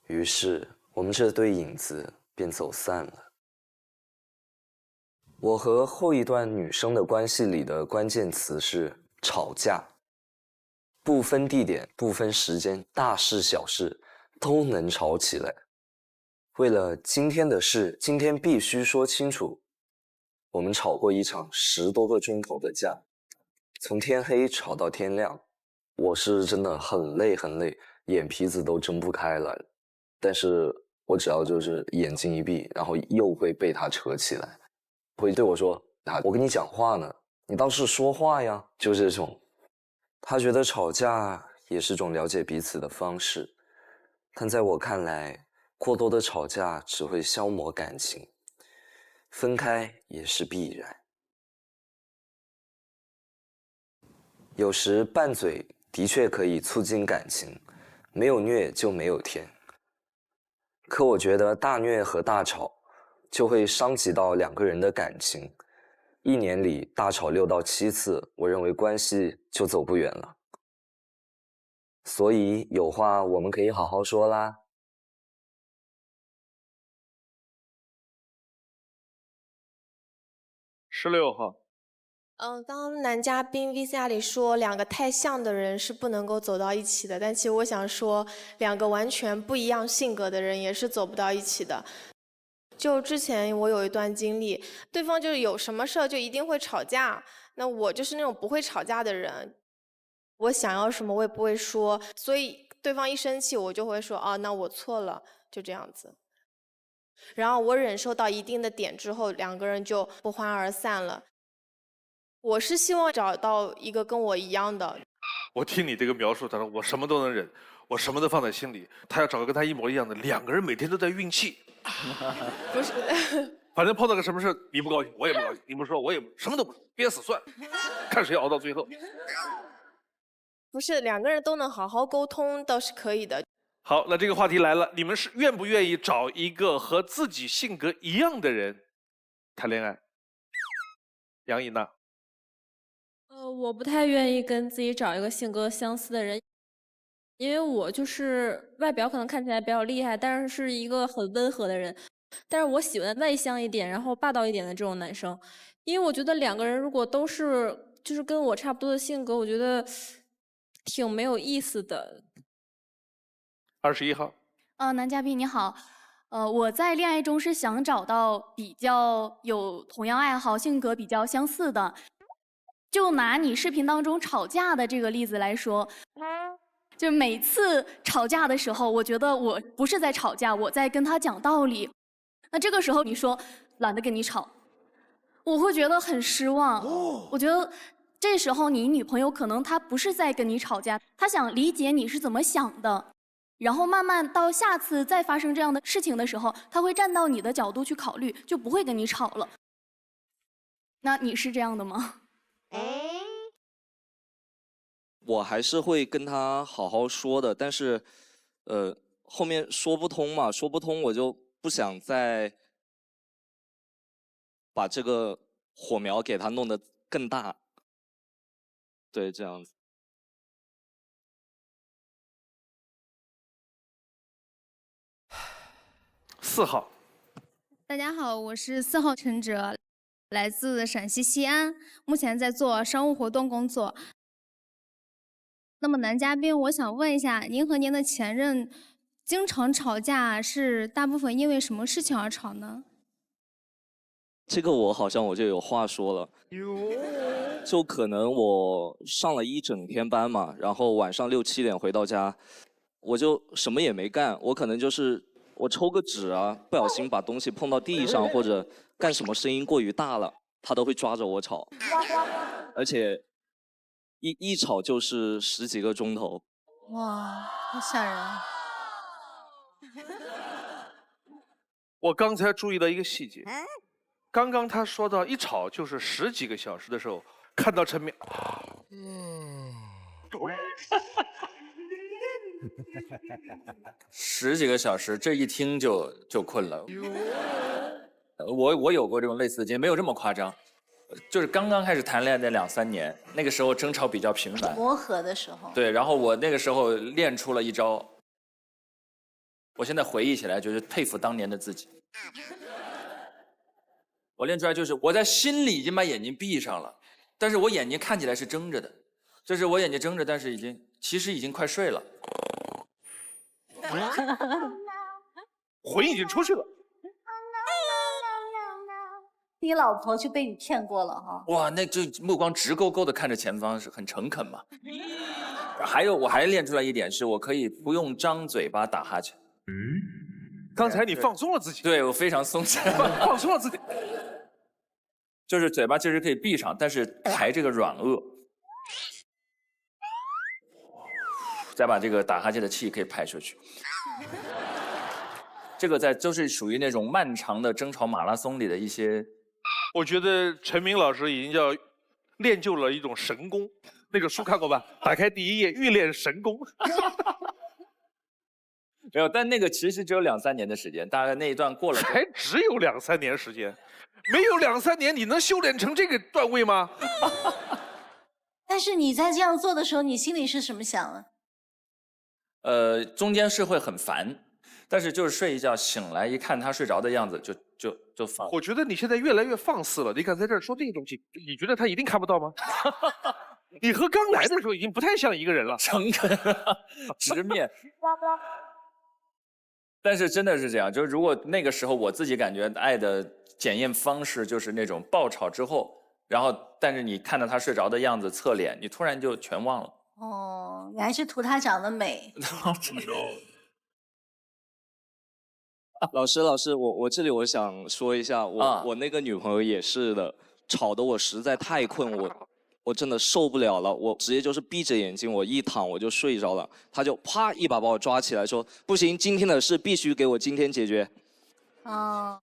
T: 于是我们这对影子便走散了。我和后一段女生的关系里的关键词是吵架，不分地点，不分时间，大事小事都能吵起来。为了今天的事，今天必须说清楚。我们吵过一场10多个钟头的架，从天黑吵到天亮。我是真的很累，眼皮子都睁不开了。但是我只要就是眼睛一闭，然后又会被他扯起来，会对我说：“我跟你讲话呢，你倒是说话呀。”就这种。他觉得吵架也是种了解彼此的方式，但在我看来，过多的吵架只会消磨感情。分开也是必然。有时拌嘴的确可以促进感情，没有虐就没有甜。可我觉得大虐和大吵就会伤及到2个人的感情。1年里大吵6到7次，我认为关系就走不远了。所以有话我们可以好好说啦。
B: 16号。
P: 刚刚男嘉宾 VCR 里说2个太像的人是不能够走到一起的，但其实我想说2个完全不一样性格的人也是走不到一起的。就之前我有一段经历，对方就是有什么事儿就一定会吵架，那我就是那种不会吵架的人，我想要什么我也不会说，所以对方一生气我就会说哦，那我错了，就这样子。然后我忍受到一定的点之后，2个人就不欢而散了。我是希望找到一个跟我一样的。
B: 我听你这个描述，他说我什么都能忍，我什么都放在心里。他要找个跟他一模一样的，2个人每天都在运气。
P: 不是，
B: 反正碰到个什么事，你不高兴，我也不高兴，你不说，我也什么都不说，憋死算了，看谁熬到最后。
P: 不是两个人都能好好沟通，倒是可以的。
B: 好，那这个话题来了，你们是愿不愿意找一个和自己性格一样的人谈恋爱？杨颖娜。
M: 我不太愿意跟自己找一个性格相似的人，因为我就是外表可能看起来比较厉害，但是是一个很温和的人。但是我喜欢外向一点，然后霸道一点的这种男生，因为我觉得两个人如果都是就是跟我差不多的性格，我觉得挺没有意思的。
B: 21号。
J: 男嘉宾你好，我在恋爱中是想找到比较有同样爱好、性格比较相似的。就拿你视频当中吵架的这个例子来说，就每次吵架的时候，我觉得我不是在吵架，我在跟他讲道理。那这个时候你说懒得跟你吵，我会觉得很失望。我觉得这时候你女朋友可能她不是在跟你吵架，她想理解你是怎么想的，然后慢慢到下次再发生这样的事情的时候，她会站到你的角度去考虑，就不会跟你吵了。那你是这样的吗？
Q: 我还是会跟他好好说的，但是，后面说不通嘛，说不通我就不想再把这个火苗给他弄得更大。对，这样子。
B: 4号。
I: 大家好，我是4号陈哲，来自陕西西安，目前在做商务活动工作。那么男嘉宾，我想问一下，您和您的前任经常吵架，是大部分因为什么事情而吵呢？
Q: 这个我好像就有话说了，就可能我上了一整天班嘛，然后晚上6、7点回到家，我就什么也没干，我可能就是我抽个纸啊，不小心把东西碰到地上，或者干什么声音过于大了，他都会抓着我吵，而且一吵就是10几个钟头。
H: 哇，好吓人！
B: 我刚才注意到一个细节，刚刚他说到一吵就是10几个小时的时候，看到陈明，10
A: 几个小时，这一听就困了。我有过这种类似的经历，没有这么夸张，就是刚刚开始谈恋爱的2、3年，那个时候争吵比较频繁，
H: 磨合的时候。
A: 对，然后我那个时候练出了一招，我现在回忆起来就是佩服当年的自己。我练出来就是我在心里已经把眼睛闭上了，但是我眼睛看起来是睁着的，就是我眼睛睁着，但是其实已经快睡了。
B: 魂已经出去了。
H: 你老婆就被你骗过了哈？
A: 哇，那就目光直勾勾的看着前方，是很诚恳嘛。还有，我还练出来一点，是我可以不用张嘴巴打哈欠。
B: 刚才你放松了自己。
A: 对，我非常松弛，
B: 放松了自己。
A: 就是嘴巴其实可以闭上，但是抬这个软腭，再把这个打哈欠的气可以排出去。这个都是属于那种漫长的争吵马拉松里的一些。
B: 我觉得陈明老师已经叫练就了一种神功，那个书看过吧？打开第1页，欲练神功。
A: 没有，但那个其实只有2、3年的时间，大概那一段过了，
B: 还只有2、3年时间，没有2、3年，你能修炼成这个段位吗？
H: 但是你在这样做的时候，你心里是什么想的？
A: 中间是会很烦，但是就是睡一觉醒来一看他睡着的样子，就放。
B: 我觉得你现在越来越放肆了。你敢在这儿说这些东西，你觉得他一定看不到吗？你和刚来的时候已经不太像一个人了，
A: 诚恳，直面。但是真的是这样，就是如果那个时候我自己感觉爱的检验方式就是那种爆吵之后，然后但是你看到他睡着的样子侧脸，你突然就全忘了。
H: 哦，你还是图他长得美。
Q: 老师，我这里我想说一下，我那个女朋友也是的，吵得我实在太困，我真的受不了了，我直接就是闭着眼睛，我一躺我就睡着了，她就啪一把把我抓起来说，不行，今天的事必须给我今天解决。
H: 哦，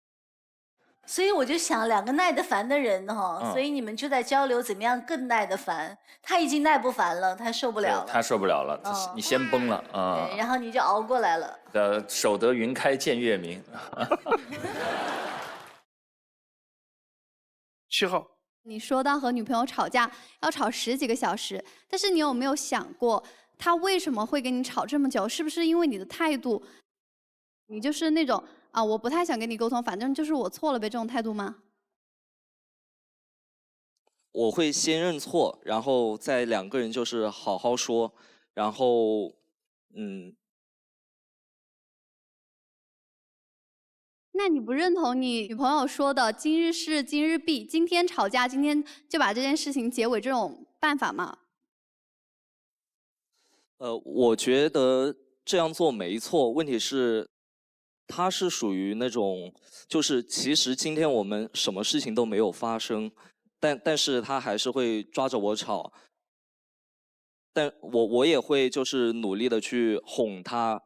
H: 所以我就想，两个耐得烦的人
A: 嗯
H: 所以你们就在交流怎么样更耐得烦。他已经耐不烦了，他受不了了。
A: 他受不了了，你先崩了啊！
H: 对，然后你就熬过来了。
A: 守得云开见月明。
B: 7号，
J: 你说到和女朋友吵架要吵10几个小时，但是你有没有想过，她为什么会跟你吵这么久？是不是因为你的态度，你就是那种啊，我不太想跟你沟通，反正就是我错了呗这种态度吗？
Q: 我会先认错，然后再两个人就是好好说，然后
J: 那你不认同你女朋友说的今日事今日毕，今天吵架今天就把这件事情结尾这种办法吗？
Q: 我觉得这样做没错，问题是，他是属于那种，就是其实今天我们什么事情都没有发生，但是他还是会抓着我吵，但我也会就是努力的去哄他。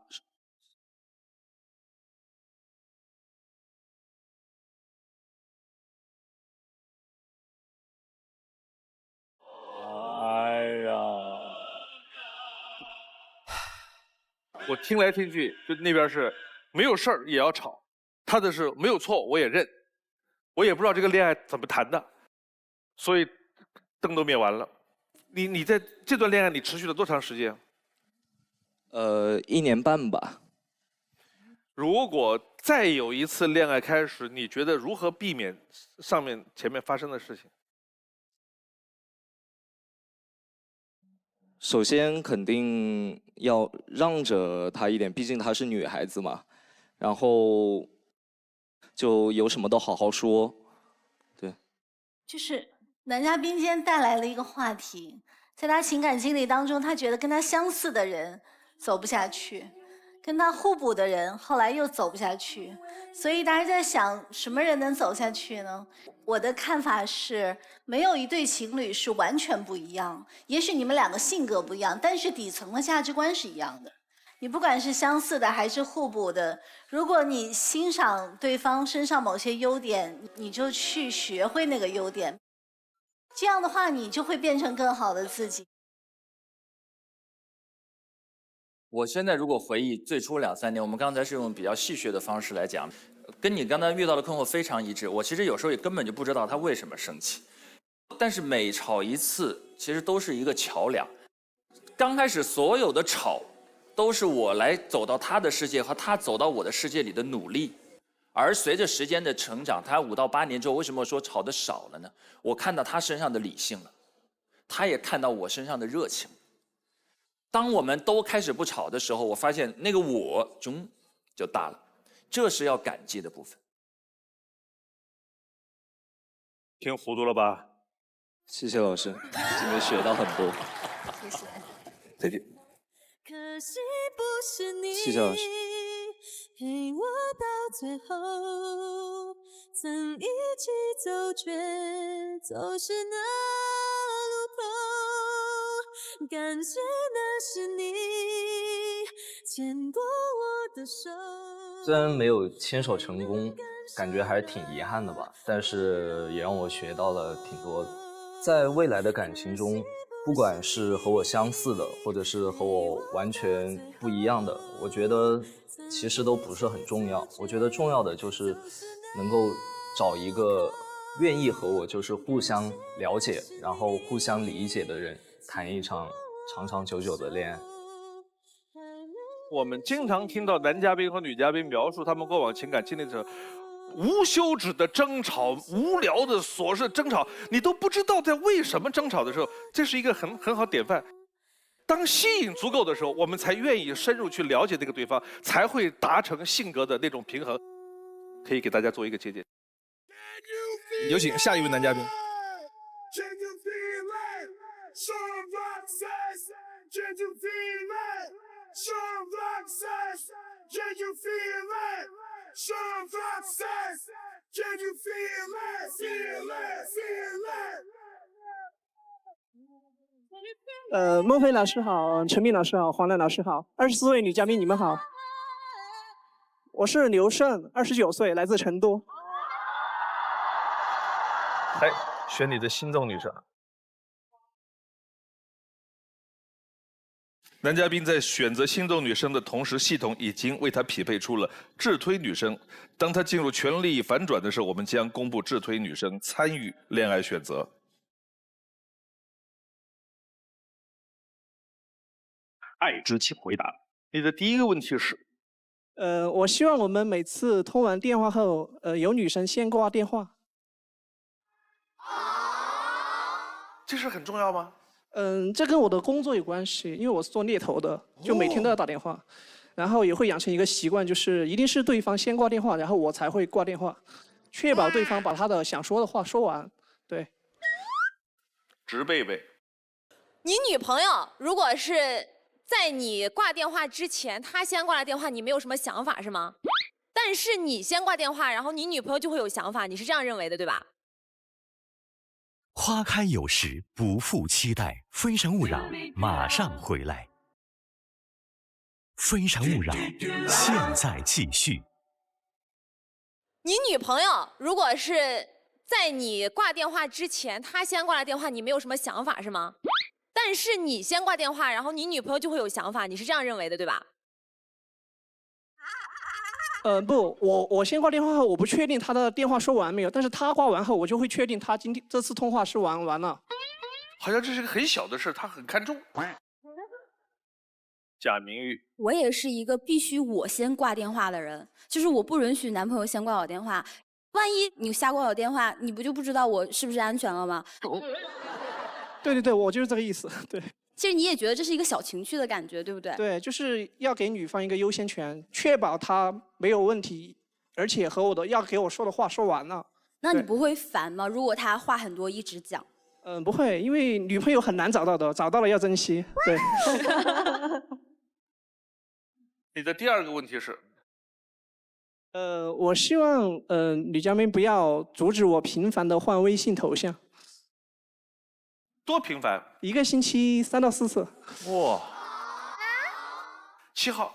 B: 哎呀，我听来听去，就那边是没有事儿也要吵，他的是没有错我也认，我也不知道这个恋爱怎么谈的，所以灯都灭完了。你在这段恋爱你持续了多长时间
Q: ？1年半吧。
B: 如果再有一次恋爱开始，你觉得如何避免前面发生的事情？
Q: 首先肯定要让着她一点，毕竟她是女孩子嘛。然后就有什么都好好说，对。
H: 就是男嘉宾今天带来了一个话题，在他情感经历当中，他觉得跟他相似的人走不下去，跟他互补的人后来又走不下去，所以大家在想什么人能走下去呢？我的看法是，没有一对情侣是完全不一样，也许你们两个性格不一样，但是底层的价值观是一样的。你不管是相似的还是互补的，如果你欣赏对方身上某些优点，你就去学会那个优点，这样的话你就会变成更好的自己。
A: 我现在如果回忆最初2、3年，我们刚才是用比较戏谑的方式来讲，跟你刚才遇到的困惑非常一致。我其实有时候也根本就不知道他为什么生气，但是每吵一次，其实都是一个桥梁。刚开始所有的吵，都是我来走到他的世界和他走到我的世界里的努力。而随着时间的成长，他5到8年之后，为什么说吵得少了呢？我看到他身上的理性了，他也看到我身上的热情。当我们都开始不吵的时候，我发现那个我就大了，这是要感激的部分。
B: 听糊涂了吧？
Q: 谢谢老师，今天学到很多。
H: 谢谢。
B: 再见。
C: 可惜不是你
Q: 谢谢老师。
C: 陪我到最后，曾一起走，却走失那路口。感谢那是你牵过我的手。
T: 虽然没有牵手成功，感觉还是挺遗憾的吧，但是也让我学到了挺多的。在未来的感情中，不管是和我相似的，或者是和我完全不一样的，我觉得其实都不是很重要。我觉得重要的就是能够找一个愿意和我就是互相了解，然后互相理解的人，谈一场长长久久的恋爱。
B: 我们经常听到男嘉宾和女嘉宾描述他们过往情感经历的时候，无休止的争吵，无聊的琐事争吵，你都不知道在为什么争吵的时候，这是一个很好典范。当吸引足够的时候，我们才愿意深入去了解这个对方，才会达成性格的那种平衡。可以给大家做一个借鉴。
L: 有请下一位男嘉宾。
V: 孟非老师好，陈明老师好，黄澜老师好，24位女嘉宾你们好。 我是刘胜，29岁，来自成都。
B: 来选你的心动女生。男嘉宾在选择心动女生的同时，系统已经为他匹配出了智推女生。当他进入权力反转的时候，我们将公布智推女生参与恋爱选择。
N: 爱之请回答。你的第一个问题是？
V: 我希望我们每次通完电话后，有女生先挂电话。
B: 这事很重要吗？
V: 这跟我的工作有关系，因为我是做猎头的，就每天都要打电话，然后也会养成一个习惯，就是一定是对方先挂电话，然后我才会挂电话，确保对方把他的想说的话说完。对。
B: 直贝贝，
G: 你女朋友如果是在你挂电话之前，她先挂了电话，你没有什么想法是吗？但是你先挂电话，然后你女朋友就会有想法，你是这样认为的对吧？
R: 花开有时，不负期待。非诚勿扰，马上回来。非诚勿扰，现在继续。
G: 你女朋友如果是在你挂电话之前，她先挂了电话，你没有什么想法是吗？但是你先挂电话，然后你女朋友就会有想法，你是这样认为的对吧？
V: 不，我先挂电话后，我不确定他的电话说完没有，但是他挂完后，我就会确定他这次通话是完了。
B: 好像这是个很小的事，他很看重。贾明玉，
U: 我也是一个必须我先挂电话的人，就是我不允许男朋友先挂我电话。万一你瞎挂我电话，你不就不知道我是不是安全了吗？
V: 对，我就是这个意思。对。
U: 其实你也觉得这是一个小情绪的感觉，对不对？
V: 对，就是要给女方一个优先权，确保她没有问题，而且要给我说的话说完了。
U: 那你不会烦吗？如果她话很多一直讲？
V: 不会，因为女朋友很难找到的，找到了要珍惜。对。
B: 你的第二个问题是？
V: 我希望女嘉宾不要阻止我频繁的换微信头像。
B: 多频繁
V: ？1个星期3到4次。
B: 哇！7号，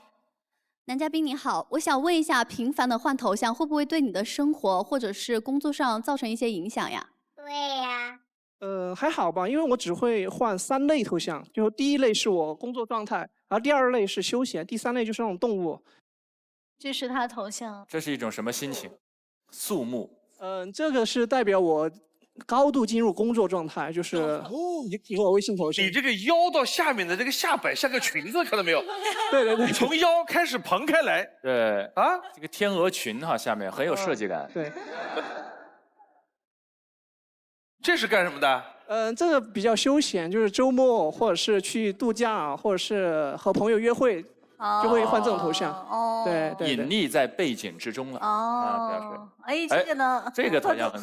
J: 男嘉宾你好，我想问一下，频繁的换头像会不会对你的生活或者是工作上造成一些影响呀？
U: 对呀。
V: 还好吧，因为我只会换3类头像，就第1类是我工作状态，然后第2类是休闲，第3类就是那种动物。
H: 这是他头像。
A: 这是一种什么心情？肃穆。
V: 这个是代表我高度进入工作状态，就是一个微信头像。
B: 你这个腰到下面的这个下摆像个裙子，看到没有？
V: 对，
B: 从腰开始蓬开来。
A: 对
B: 啊，
A: 这个天鹅裙哈，下面很有设计感。
V: 对。
B: 这是干什么的？
V: 这个比较休闲，就是周末或者是去度假，或者是和朋友约会，就会换这种头像。对，
A: 隐匿在背景之中了。
H: 这个呢？
A: 这个头像很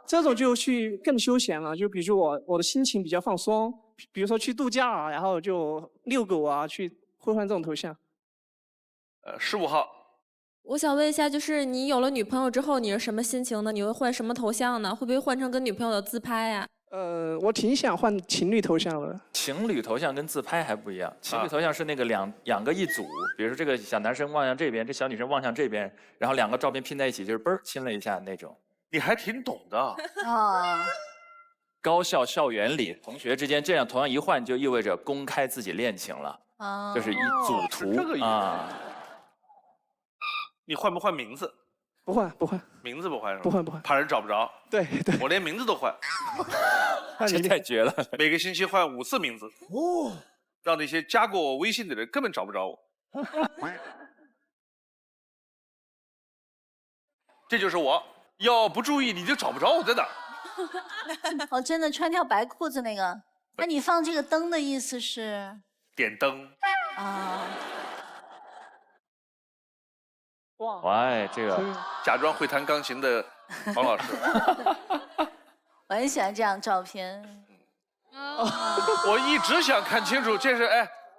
V: 这种就去更休闲了，就比如我的心情比较放松，比如说去度假，然后就遛狗啊，会换这种头像。
B: 15号。
M: 我想问一下，就是你有了女朋友之后，你是什么心情呢？你会换什么头像呢？会不会换成跟女朋友的自拍呀？
V: 我挺想换情侣头像的。
A: 情侣头像跟自拍还不一样，情侣头像是那个两个一组，比如说这个小男生望向这边，这小女生望向这边，然后2个照片拼在一起，就是嘣儿亲了一下那种。
B: 你还挺懂的。
A: 高校校园里同学之间这样同样一换，就意味着公开自己恋情了。就是一组图
B: 这个意思
A: 啊。
B: 你换不换名字？
V: 不换。
B: 名字不换是吧？
V: 不换。
B: 怕人找不着。
V: 对。
B: 我连名字都换。
A: 这太绝了！
B: 每个星期换5次名字。让那些加过我微信的人根本找不着我。这就是我，要不注意你就找不着我在哪。
H: 哦，真的穿条白裤子那个。那你放这个灯的意思是？
B: 点灯。
A: 哇，这个
B: 假装会弹钢琴的黄老师。
H: 我很喜欢这张照片。
B: 我一直想看清楚，这是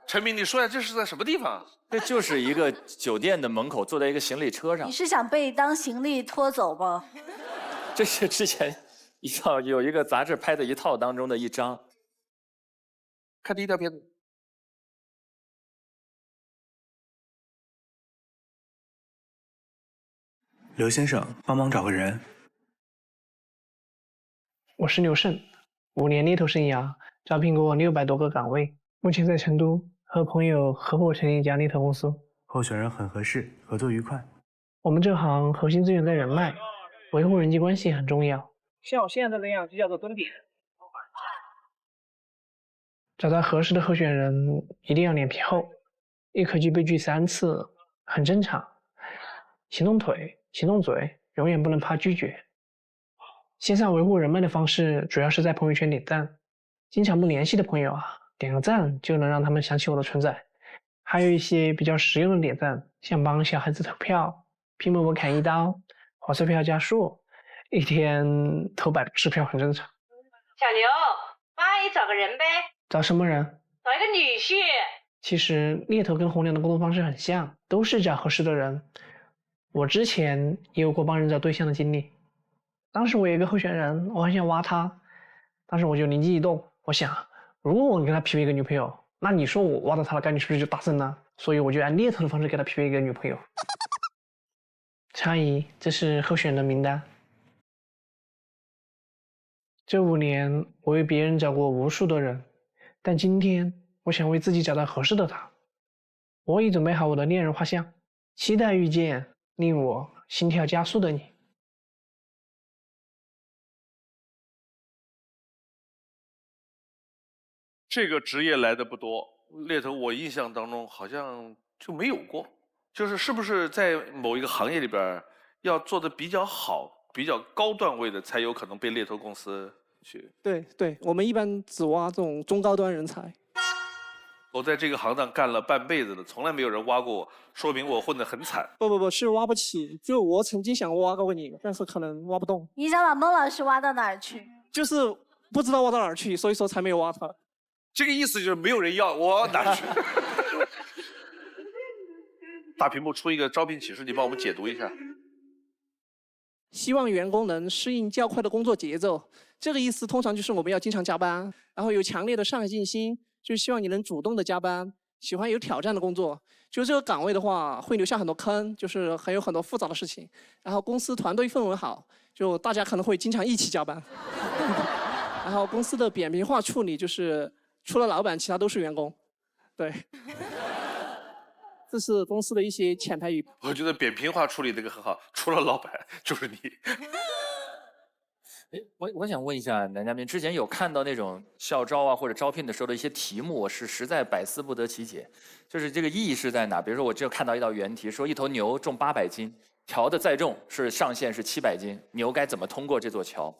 B: 陈明，你说一下这是在什么地方？
A: 这就是一个酒店的门口，坐在一个行李车上。
H: 你是想被当行李拖走吗？
A: 这是之前有一个杂志拍的一套当中的一张。
B: 看第一条片子。
O: 刘先生，帮忙找个人。
E: 我是刘胜，5年猎头生涯，招聘过600多个岗位，目前在成都和朋友合伙成立一家猎头公司。
O: 候选人很合适，合作愉快。
E: 我们这行核心资源在人脉，维护人际关系很重要。像我现在这样就叫做蹲点。找到合适的候选人一定要脸皮厚，一口气被拒3次很正常。行动腿，行动嘴，永远不能怕拒绝。线上维护人脉的方式主要是在朋友圈点赞，经常不联系的朋友啊，点个赞就能让他们想起我的存在。还有一些比较实用的点赞，像帮小孩子投票、拼某某砍1刀、火车票加速，一天投100个支票很正常。
W: 小刘，帮阿姨找个人呗。
E: 找什么人？
W: 找一个女婿。
E: 其实猎头跟红娘的沟通方式很像，都是找合适的人。我之前也有过帮人找对象的经历。当时我有一个候选人，我很想挖他，当时我就灵机一动，我想，如果我跟他匹配一个女朋友，那你说我挖到他的概率是不是就大增呢？所以我就按猎头的方式给他匹配一个女朋友。陈姨，这是候选人的名单。这5年，我为别人找过无数的人，但今天我想为自己找到合适的他。我已准备好我的恋人画像，期待遇见令我心跳加速的你。
B: 这个职业来的不多，猎头我印象当中好像就没有过。是不是在某一个行业里边要做的比较好、比较高段位的，才有可能被猎头公司去？
V: 对，我们一般只挖这种中高端人才。
B: 我在这个行当干了半辈子了，从来没有人挖过我，说明我混得很惨。
V: 不，是挖不起。就我曾经想挖过你，但是可能挖不动。
H: 你想把孟老师挖到哪儿去？
V: 就是不知道挖到哪儿去，所以说才没有挖他。
B: 这个意思就是没有人要，我哪去？大屏幕出一个招聘启事，你帮我们解读一下。
V: 希望员工能适应较快的工作节奏，这个意思通常就是我们要经常加班，然后有强烈的上进心，就希望你能主动的加班，喜欢有挑战的工作。就这个岗位的话，会留下很多坑，就是还有很多复杂的事情。然后公司团队氛围好，就大家可能会经常一起加班。然后公司的扁平化处理就是。除了老板，其他都是员工，对，这是公司的一些潜台语。
B: 我觉得扁平化处理这个很好，除了老板就是你。
A: 我想问一下男嘉宾，之前有看到那种校招啊或者招聘的时候的一些题目，我是实在百思不得其解，就是这个意义是在哪？比如说我就看到一道原题，说一头牛重800斤，桥的载重是上限是700斤，牛该怎么通过这座桥？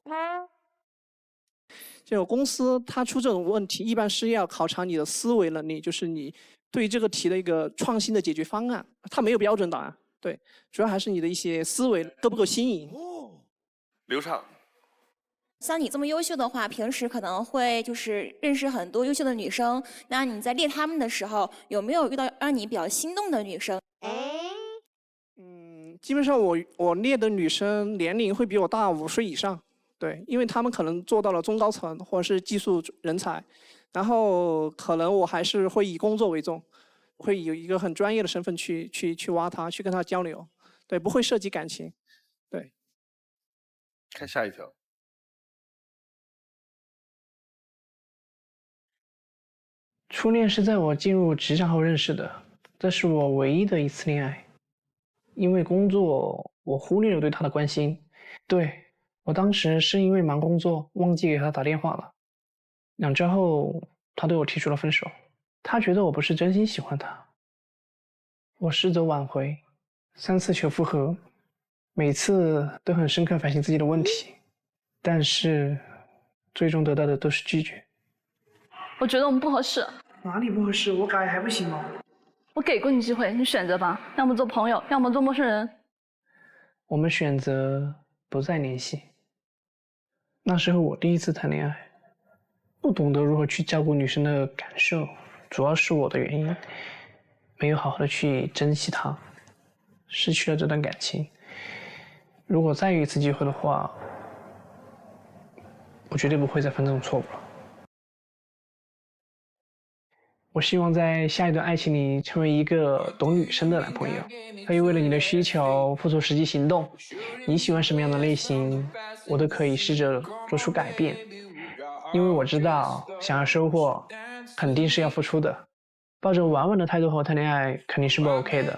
V: 就公司它出这种问题，一般是要考察你的思维能力，就是你对这个题的一个创新的解决方案。它没有标准答案，对，主要还是你的一些思维够不够新颖。
B: 流畅。
U: 像你这么优秀的话，平时可能会就是认识很多优秀的女生。那你在猎她们的时候，有没有遇到让你比较心动的女生？
V: 基本上我猎的女生年龄会比我大5岁以上。对，因为他们可能做到了中高层或者是技术人才，然后可能我还是会以工作为重，会有一个很专业的身份去挖他，去跟他交流，对，不会涉及感情，对。
B: 看下一条。
E: 初恋是在我进入职场后认识的，这是我唯一的一次恋爱。因为工作，我忽略了对他的关心，对。我当时是因为忙工作忘记给他打电话了，2周后他对我提出了分手，他觉得我不是真心喜欢他。我试着挽回，3次求复合，每次都很深刻反省自己的问题，但是最终得到的都是拒绝。
X: 我觉得我们不合适。
V: 哪里不合适？我改还不行吗？
X: 我给过你机会，你选择吧，要么做朋友，要么做陌生人。
E: 我们选择不再联系。那时候我第一次谈恋爱，不懂得如何去照顾女生的感受，主要是我的原因，没有好好的去珍惜她，失去了这段感情。如果再有一次机会的话，我绝对不会再犯这种错误了。我希望在下一段爱情里成为一个懂女生的男朋友，可以为了你的需求付出实际行动。你喜欢什么样的类型，我都可以试着做出改变。因为我知道，想要收获，肯定是要付出的。抱着玩玩的态度和我谈恋爱肯定是不 OK 的。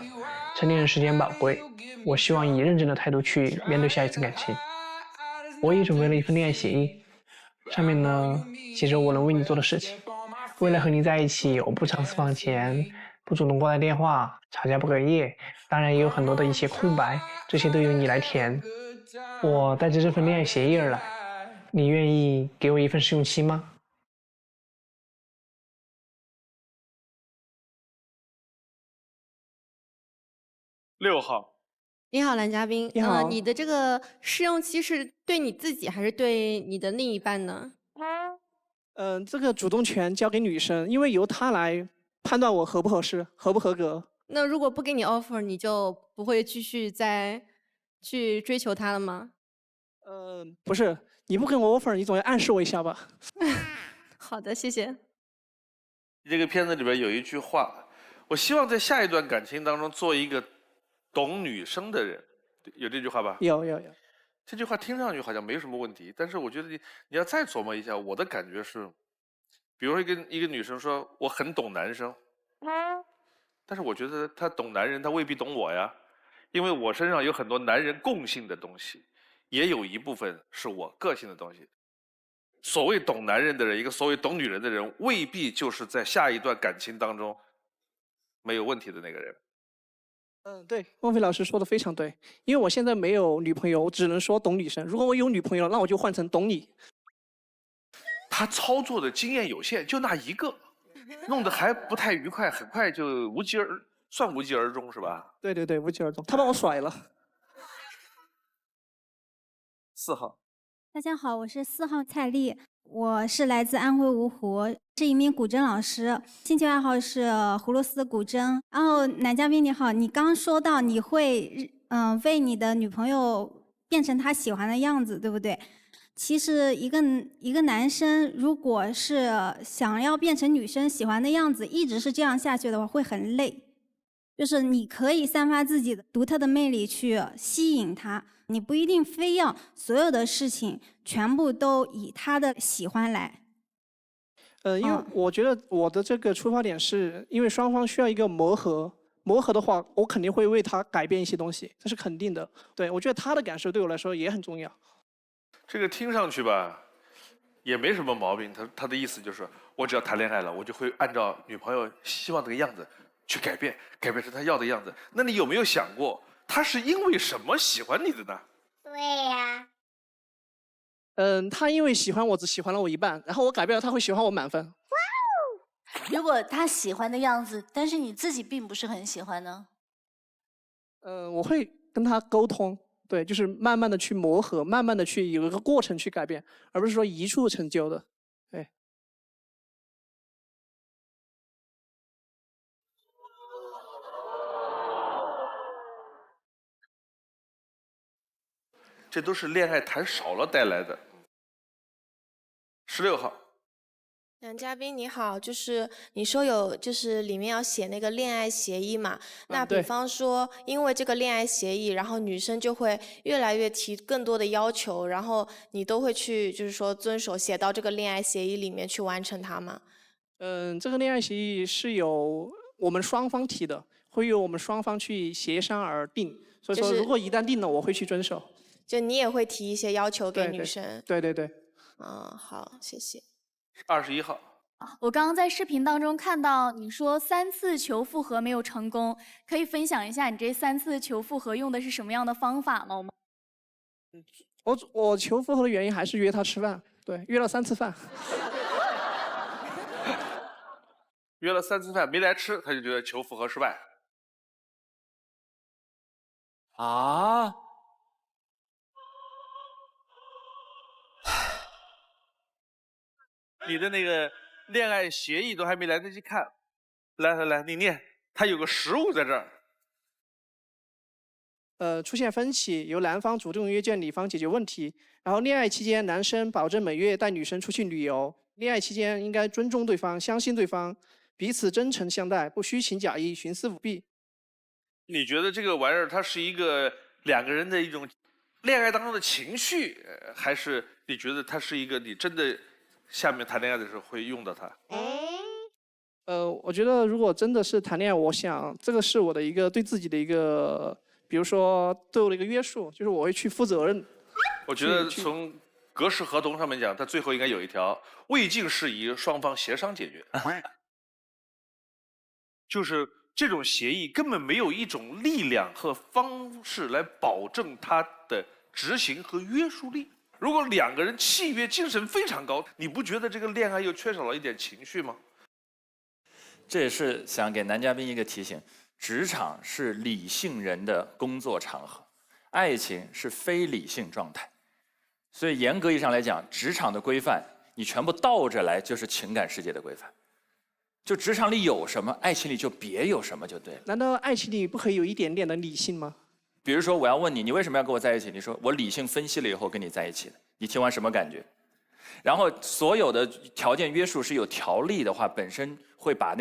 E: 成年人时间宝贵，我希望以认真的态度去面对下一次感情。我也准备了一份恋爱协议，上面呢写着我能为你做的事情。为了和你在一起，我不藏私房钱，不主动挂电话，吵架不隔夜，当然也有很多的一些空白，这些都由你来填。我带着这份恋爱协议而来，你愿意给我一份试用期吗
B: ？6号，
D: 你好，男嘉宾。
V: 你好
D: 你的这个试用期是对你自己还是对你的另一半呢？
V: 这个主动权交给女生，因为由她来判断我合不合适、合不合格。
D: 那如果不给你 offer，你就不会继续再去追求他了吗？
V: 不是，你不给我 offer，你总要暗示我一下吧？
D: 好的，谢谢。
B: 这个片子里边有一句话，我希望在下一段感情当中做一个懂女生的人，有这句话吧？
V: 有。
B: 这句话听上去好像没什么问题，但是我觉得你要再琢磨一下，我的感觉是，比如说一个女生说我很懂男生，但是我觉得她懂男人，她未必懂我呀，因为我身上有很多男人共性的东西，也有一部分是我个性的东西。所谓懂男人的人，一个所谓懂女人的人，未必就是在下一段感情当中没有问题的那个人。
V: 对，孟非老师说的非常对，因为我现在没有女朋友，我只能说懂女生。如果我有女朋友，那我就换成懂你。
B: 他操作的经验有限，就那一个，弄得还不太愉快，很快就无疾而终，是吧？
V: 对，无疾而终。他把我甩了。
B: 4号。
F: 大家好，我是4号蔡丽，我是来自安徽芜湖，是一名古筝老师，兴趣爱好是葫芦丝古筝。然后男嘉宾你好，你刚说到你会为你的女朋友变成她喜欢的样子，对不对？其实一个男生如果是想要变成女生喜欢的样子，一直是这样下去的话，会很累。就是你可以散发自己的独特的魅力去吸引她。你不一定非要所有的事情全部都以他的喜欢来。
V: 因为我觉得我的这个出发点是因为双方需要一个磨合，磨合的话，我肯定会为他改变一些东西，这是肯定的。对，我觉得他的感受对我来说也很重要。
B: 这个听上去吧，也没什么毛病。他的意思就是，我只要谈恋爱了，我就会按照女朋友希望这个样子去改变，改变成她要的样子。那你有没有想过？他是因为什么喜欢你的呢？
F: 对呀。
V: 他因为喜欢我只喜欢了我一半，然后我改变了，他会喜欢我满分。
H: 如果他喜欢的样子，但是你自己并不是很喜欢呢？
V: 我会跟他沟通，对，就是慢慢的去磨合，慢慢的去有一个过程去改变，而不是说一触成就的。对。
B: 这都是恋爱谈少了带来的。16号，
P: 男嘉宾你好，就是你说有，就是里面要写那个恋爱协议嘛？那比方说，因为这个恋爱协议，然后女生就会越来越提更多的要求，然后你都会去，就是说遵守写到这个恋爱协议里面去完成它吗？
V: 这个恋爱协议是由我们双方提的，会由我们双方去协商而定。所以说，如果一旦定了，我会去遵守。
P: 就你也会提一些要求给女生。
V: 对。
P: 好，谢谢。
B: 21号。
X: 我刚刚在视频当中看到你说3次求复合没有成功，可以分享一下你这3次求复合用的是什么样的方法吗？
V: 我求复合的原因还是约他吃饭，对，约了3次饭。
B: 约了3次饭没来吃，他就觉得求复合失败。
A: 啊？
B: 你的那个恋爱协议都还没来得及看，来，你念，它有个实物在这儿。
V: 出现分歧，由男方主动约见女方解决问题。然后恋爱期间，男生保证每月带女生出去旅游。恋爱期间应该尊重对方，相信对方，彼此真诚相待，不虚情假意，徇私舞弊。
B: 你觉得这个玩意儿它是一个两个人的一种恋爱当中的情绪，还是你觉得它是一个你真的下面谈恋爱的时候会用到它？
V: 我觉得如果真的是谈恋爱，我想这个是我的一个对自己的一个，比如说对我的一个约束，就是我会去负责任。
B: 我觉得从格式合同上面讲，它最后应该有一条未尽事宜，双方协商解决。就是这种协议根本没有一种力量和方式来保证它的执行和约束力。如果两个人契约精神非常高，你不觉得这个恋爱又缺少了一点情绪吗？
A: 这也是想给男嘉宾一个提醒：职场是理性人的工作场合，爱情是非理性状态。所以严格意义上来讲，职场的规范你全部倒着来就是情感世界的规范。就职场里有什么，爱情里就别有什么就对了。
V: 难道爱情里不可以有一点点的理性吗？
A: 比如说，我要问你，你为什么要跟我在一起？你说我理性分析了以后跟你在一起的。你听完什么感觉？然后所有的条件约束是有条例的话，本身会把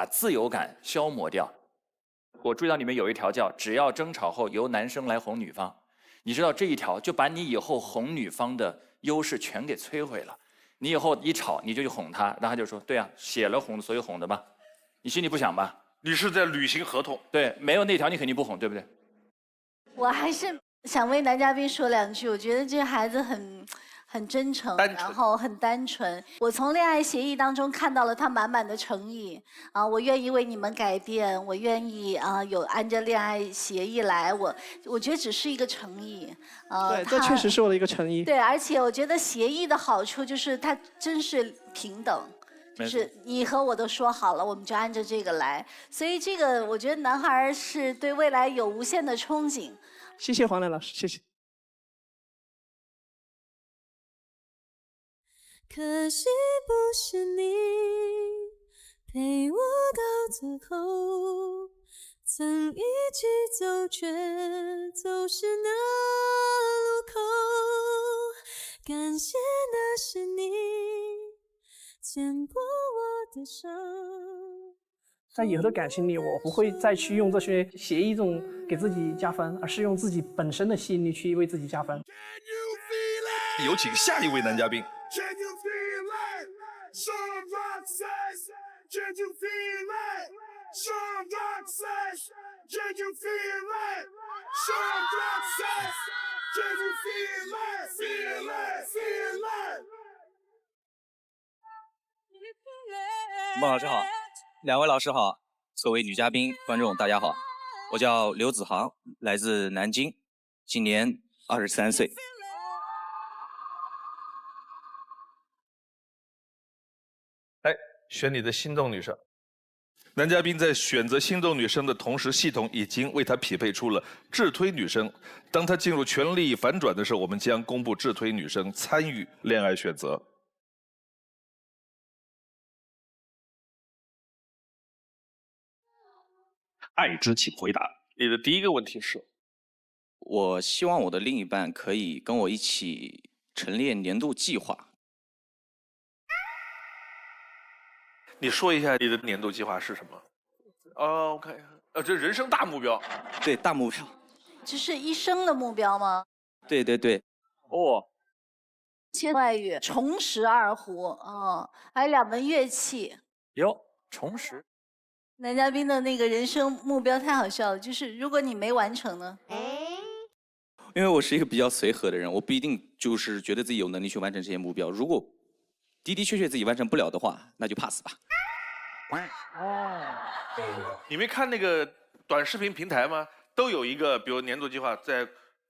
A: 自由感消磨掉。我注意到里面有一条叫只要争吵后由男生来哄女方，你知道这一条就把你以后哄女方的优势全给摧毁了。你以后一吵你就去哄她，然后他就说对啊，写了哄所以哄的吧，你心里不想吧？
B: 你是在履行合同。
A: 对，没有那条你肯定不哄，对不对？
H: 我还是想为男嘉宾说两句，我觉得这孩子很真诚，然后很单纯。我从恋爱协议当中看到了他满满的诚意啊！我愿意为你们改变，我愿意有按照恋爱协议来。我觉得只是一个诚意
V: 对，这确实是我的一个诚意。
H: 对，而且我觉得协议的好处就是它真是平等。就是你和我都说好了，我们就按照这个来。所以这个我觉得男孩是对未来有无限的憧憬。
V: 谢谢黄磊老师，谢谢。
C: 可惜不是你陪我到最后，曾一起走却走失那路口。感谢那是你牵过我的手。
V: 在以后的感情里，我不会再去用这些协议这种给自己加分，而是用自己本身的吸引力去为自己加分。
L: 有请下一位男嘉宾。
I: 孟老师好，两位老师好，各位女嘉宾、观众大家好，我叫刘子航，来自南京，今年23岁。
B: 来，选你的心动女生。男嘉宾在选择心动女生的同时，系统已经为他匹配出了智推女生。当他进入权力反转的时候，我们将公布智推女生参与恋爱选择。
N: 爱之请回答。
B: 你的第一个问题是：
I: 我希望我的另一半可以跟我一起陈列年度计划。
B: 你说一下你的年度计划是什么？哦，我看一下，这人生大目标。
I: 对，大目标。
H: 这是一生的目标吗？
I: 对对对。
B: 哦。
H: 学外语，重拾二胡，还有2门乐器。
A: 哟，重拾。
H: 男嘉宾的那个人生目标太好笑了，就是如果你没完成呢？
I: 因为我是一个比较随和的人，我不一定就是觉得自己有能力去完成这些目标。如果的的确确自己完成不了的话，那就 pass 吧。
B: 你没看那个短视频平台吗？都有一个，比如年度计划，在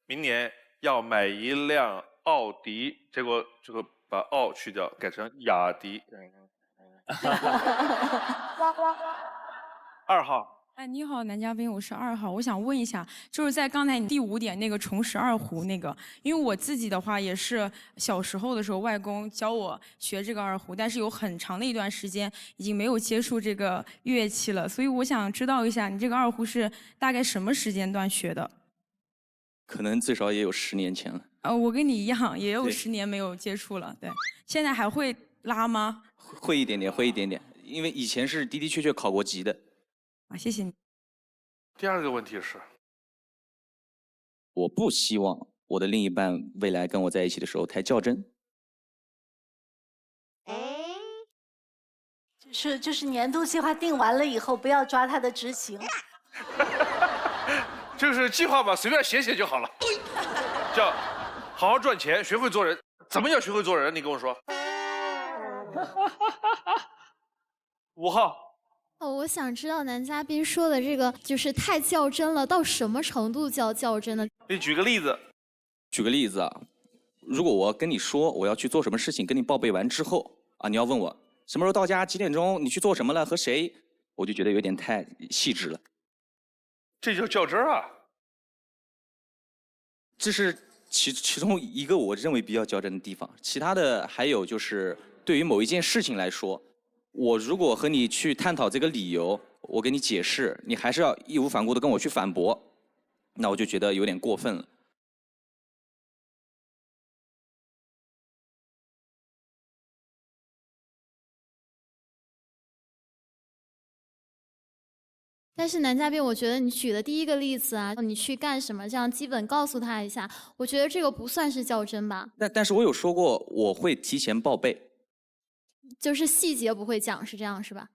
B: 明年要买一辆奥迪，结果这个把奥去掉，改成雅迪。2号。
K: 哎，你好，男嘉宾，我是2号。我想问一下，就是在刚才你第5点那个重拾二胡那个，因为我自己的话也是小时候的时候，外公教我学这个二胡，但是有很长的一段时间已经没有接触这个乐器了，所以我想知道一下，你这个二胡是大概什么时间段学的？
I: 可能最少也有10年前了。
K: 我跟你一样，也有10年没有接触了。对，现在还会拉吗？
I: 会一点点，会一点点。因为以前是的确考过级的。
K: 啊，谢谢你。
B: 第二个问题是，
I: 我不希望我的另一半未来跟我在一起的时候太较真。
H: 就是年度计划定完了以后，不要抓他的执行。
B: 就是计划吧，随便写写就好了。叫好好赚钱，学会做人。怎么叫学会做人？你跟我说。5号。
Q: 我想知道男嘉宾说的这个就是太较真了，到什么程度叫较真呢？
B: 你举个例子。
I: 举个例子啊，如果我跟你说我要去做什么事情，跟你报备完之后啊，你要问我什么时候到家，几点钟，你去做什么了，和谁，我就觉得有点太细致了。
B: 这叫较真啊。
I: 这是其中一个我认为比较较真的地方，其他的还有就是对于某一件事情来说，我如果和你去探讨这个理由，我给你解释，你还是要义无反顾的跟我去反驳，那我就觉得有点过分了。
Q: 但是男嘉宾，我觉得你举的第一个例子啊，你去干什么，这样基本告诉他一下，我觉得这个不算是较真吧。
I: 但是我有说过我会提前报备，
Q: 就是细节不会讲，是这样是吧？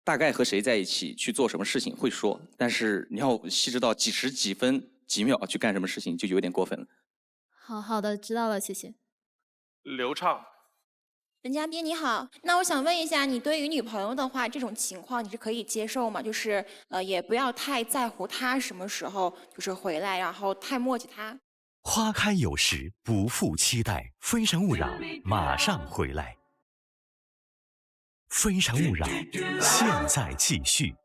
I: 大概和谁在一起去做什么事情会说，但是你要细致到几时几分几秒去干什么事情，就有点过分了。
Q: 好的，知道了，谢谢。
B: 流畅。
U: 任嘉宾你好，那我想问一下，你对于女朋友的话，这种情况你是可以接受吗？就是也不要太在乎她什么时候就是回来，然后太磨叽她。
R: 花开有时，不负期待。非诚勿扰，马上回来。非诚勿扰，现在继续。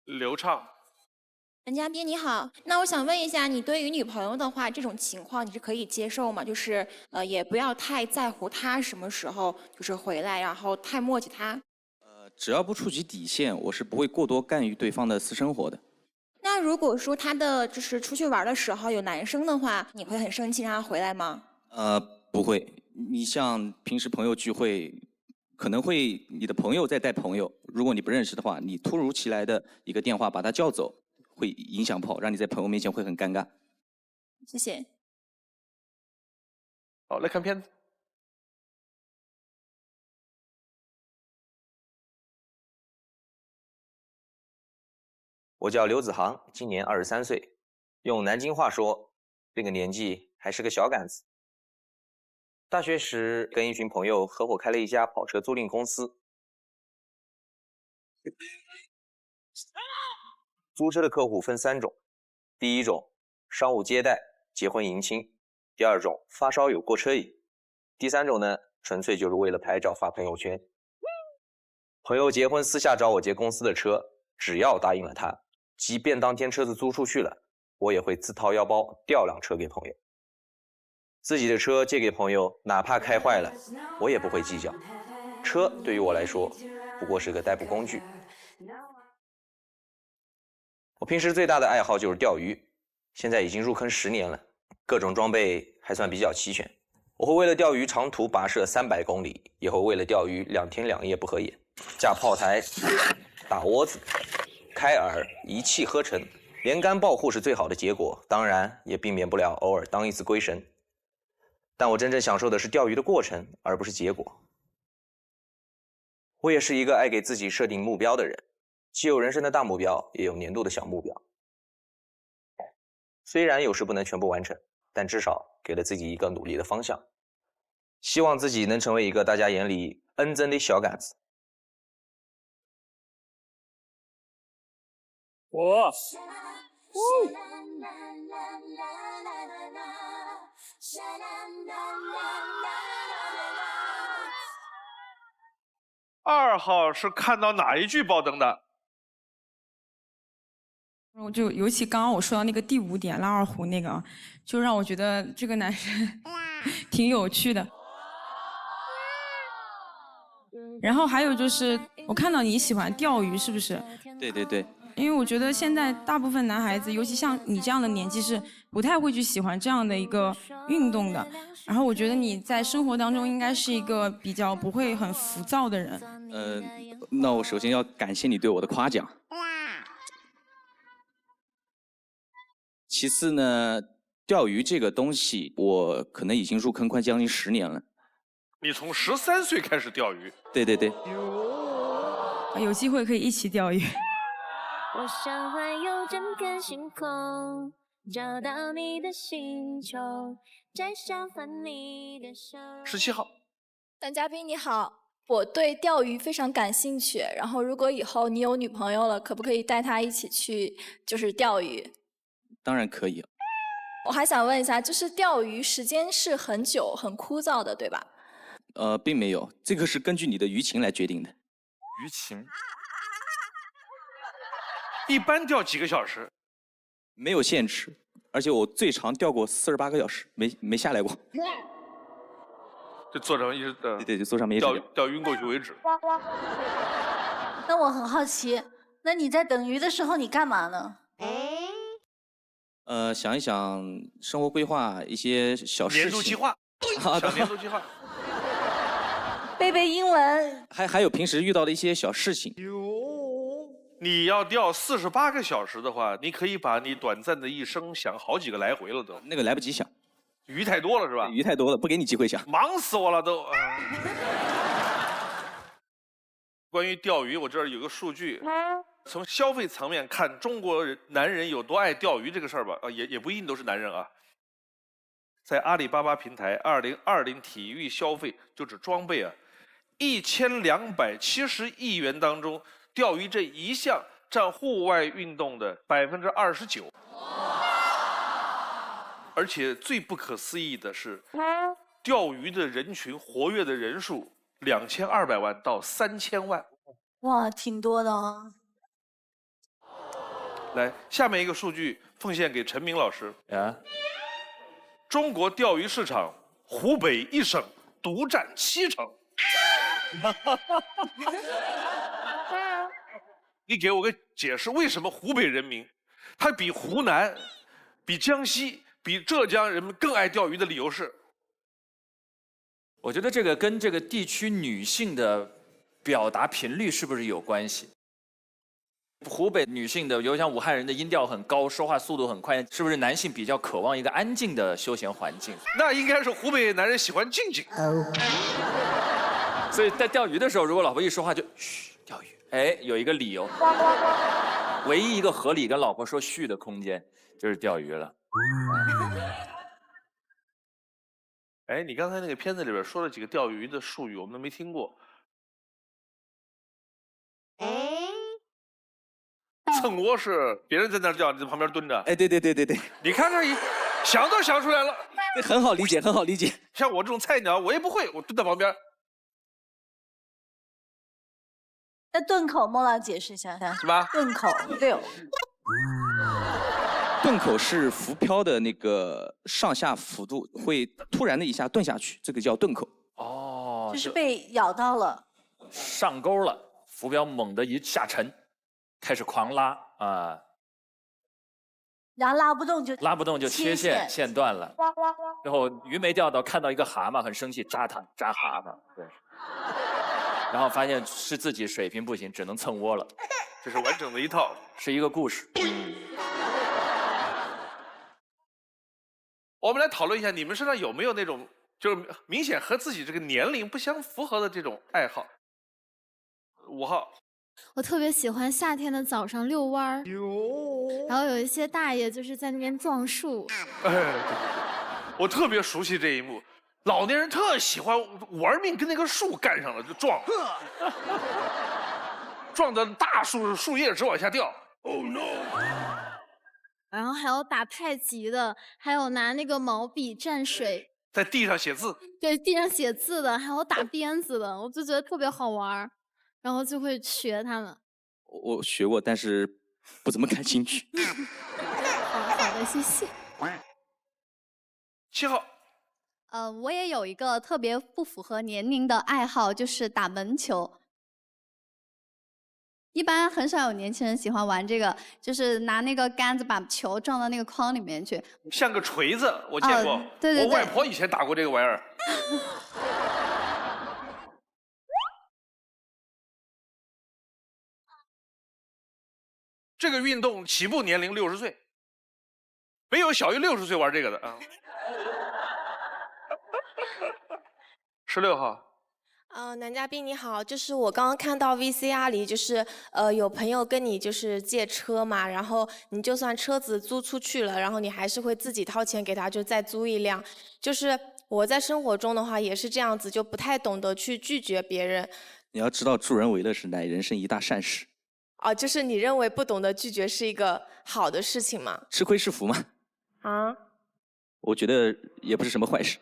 B: 流畅。
U: 任嘉宾你好，那我想问一下，你对于女朋友的话，这种情况你是可以接受吗？就是也不要太在乎她什么时候就是回来，然后太磨叽她。
I: 只要不触及底线，我是不会过多干预对方的私生活的。
U: 那如果说他的就是出去玩的时候有男生的话，你会很生气让他回来吗？
I: 不会。你像平时朋友聚会，可能会你的朋友在带朋友，如果你不认识的话，你突如其来的一个电话把他叫走，会影响炮，让你在朋友面前会很尴尬。
U: 谢谢。
B: 好，来看片子。
S: 我叫刘子航，今年23岁，用南京话说，这个年纪还是个小杆子。大学时跟一群朋友合伙开了一家跑车租赁公司。租车的客户分3种，第一种商务接待、结婚迎亲，第二种发烧友过车瘾，第3种呢，纯粹就是为了拍照发朋友圈。朋友结婚私下找我接公司的车，只要答应了他，即便当天车子租出去了，我也会自掏腰包调辆车给朋友。自己的车借给朋友，哪怕开坏了，我也不会计较。车对于我来说，不过是个代步工具。我平时最大的爱好就是钓鱼，现在已经入坑10年了，各种装备还算比较齐全。我会为了钓鱼长途跋涉300公里，也会为了钓鱼2天2夜不合眼，架炮台、打窝子、开饵、一气呵成，连竿抱护是最好的结果，当然也避免不了偶尔当一次龟神。但我真正享受的是钓鱼的过程，而不是结果。我也是一个爱给自己设定目标的人，既有人生的大目标，也有年度的小目标。虽然有时不能全部完成，但至少给了自己一个努力的方向。希望自己能成为一个大家眼里恩真的小杆子。
T: 我
B: 2号是看到哪一句爆灯的？
K: 就尤其刚刚我说到那个第5点拉二胡那个，就让我觉得这个男生挺有趣的。然后还有就是，我看到你喜欢钓鱼，是不是？
I: 对对对。
K: 因为我觉得现在大部分男孩子，尤其像你这样的年纪，是不太会去喜欢这样的一个运动的。然后我觉得你在生活当中应该是一个比较不会很浮躁的人。
I: 那我首先要感谢你对我的夸奖。其次呢，钓鱼这个东西，我可能已经入坑快将近10年了。
B: 你从13岁开始钓鱼？
I: 对对对。
K: 有机会可以一起钓鱼。
C: 我想环游整个星空，找到你的星球，摘下分你的手。
B: 17号，
G: 男嘉宾你好，我对钓鱼非常感兴趣，然后如果以后你有女朋友了，可不可以带她一起去就是钓鱼？
I: 当然可以。
G: 我还想问一下，就是钓鱼时间是很久、很枯燥的，对吧？
I: 并没有，这个是根据你的鱼情来决定的。
A: 鱼情？
B: 一般钓几个小时？
I: 没有限制，而且我最长钓过48个小时，没下来过。
B: 就坐上一直
I: 对，就坐上面一直
B: 钓晕过去为止。
H: 那我很好奇，那你在等鱼的时候你干嘛呢？
I: 想一想生活规划一些小事情。
B: 年度计划。小年度计划。
H: 背背英文。
I: 还有平时遇到的一些小事情。
B: 你要钓48个小时的话，你可以把你短暂的一生想好几个来回了都。
I: 那个来不及想，
B: 鱼太多了是吧？
I: 鱼太多了，不给你机会想。
B: 忙死我了都。关于钓鱼，我这儿有个数据，从消费层面看，中国男人有多爱钓鱼这个事儿吧，也不一定都是男人啊。在阿里巴巴平台2020体育消费，就指装备啊，1270亿元当中，钓鱼这一项占户外运动的29%。而且最不可思议的是，钓鱼的人群活跃的人数2200万到3000万。
H: 哇，挺多的啊。
B: 来，下面一个数据奉献给陈明老师。中国钓鱼市场，湖北一省独占70%。你给我个解释，为什么湖北人民他比湖南、比江西、比浙江人们更爱钓鱼的理由是？
A: 我觉得这个跟这个地区女性的表达频率是不是有关系？湖北女性的，比如像武汉人的音调很高，说话速度很快，是不是男性比较渴望一个安静的休闲环境？
B: 那应该是湖北男人喜欢静静。
A: 所以在钓鱼的时候，如果老婆一说话就嘘钓鱼，哎，有一个理由。唯一一个合理跟老婆说嘘的空间就是钓鱼了。
B: 哎，你刚才那个片子里边说了几个钓鱼的术语，我们都没听过。蹭窝是别人在那钓，你在旁边蹲着。
I: 哎，对。
B: 你看看，想都想出来了。
I: 很好理解，很好理解。
B: 像我这种菜鸟，我也不会，我蹲在旁边。
H: 那顿口，孟老解释一下。
B: 什么？
H: 顿口溜。
I: 顿口是浮漂的那个上下幅度会突然的一下顿下去，这个叫顿口。
A: 哦，
H: 就是被咬到了，
A: 上钩了，浮标猛地一下沉，开始狂拉啊，
H: 然后拉不动就
A: 切线断了。然后鱼没钓到，看到一个蛤蟆很生气，扎蛤蟆，对。然后发现是自己水平不行，只能蹭窝了。
B: 这是完整的一套，
A: 是一个故事。
B: 我们来讨论一下，你们身上有没有那种就是明显和自己这个年龄不相符合的这种爱好？5号，
Q: 我特别喜欢夏天的早上遛弯儿，然后有一些大爷就是在那边撞树。
B: 哎，我特别熟悉这一幕，老年人特喜欢玩命跟那个树干上了就撞，撞的大树叶直往下掉。Oh no！
Q: 然后还有打太极的，还有拿那个毛笔蘸水
B: 在地上写字，
Q: 对，地上写字的，还有打鞭子的，我就觉得特别好玩，然后就会学他们。
I: 我学过，但是不怎么感兴趣。
Q: 好的，谢谢。
B: 7号，
X: 我也有一个特别不符合年龄的爱好，就是打门球。一般很少有年轻人喜欢玩这个，就是拿那个杆子把球撞到那个框里面去。
L: 像个锤子，我见过。
X: 对对对。
L: 我外婆以前打过这个玩意儿。这个运动起步年龄60岁，没有小于60岁玩这个的啊。16号。
P: 男嘉宾你好，就是我刚刚看到 VCR 里，就是有朋友跟你就是借车嘛，然后你就算车子租出去了，然后你还是会自己掏钱给他，就再租一辆。就是我在生活中的话也是这样子，就不太懂得去拒绝别人。
I: 你要知道，助人为乐是乃人生一大善事。
P: 哦，就是你认为不懂得拒绝是一个好的事情吗？
I: 吃亏是福嘛。
P: 啊？
I: 我觉得也不是什么坏事。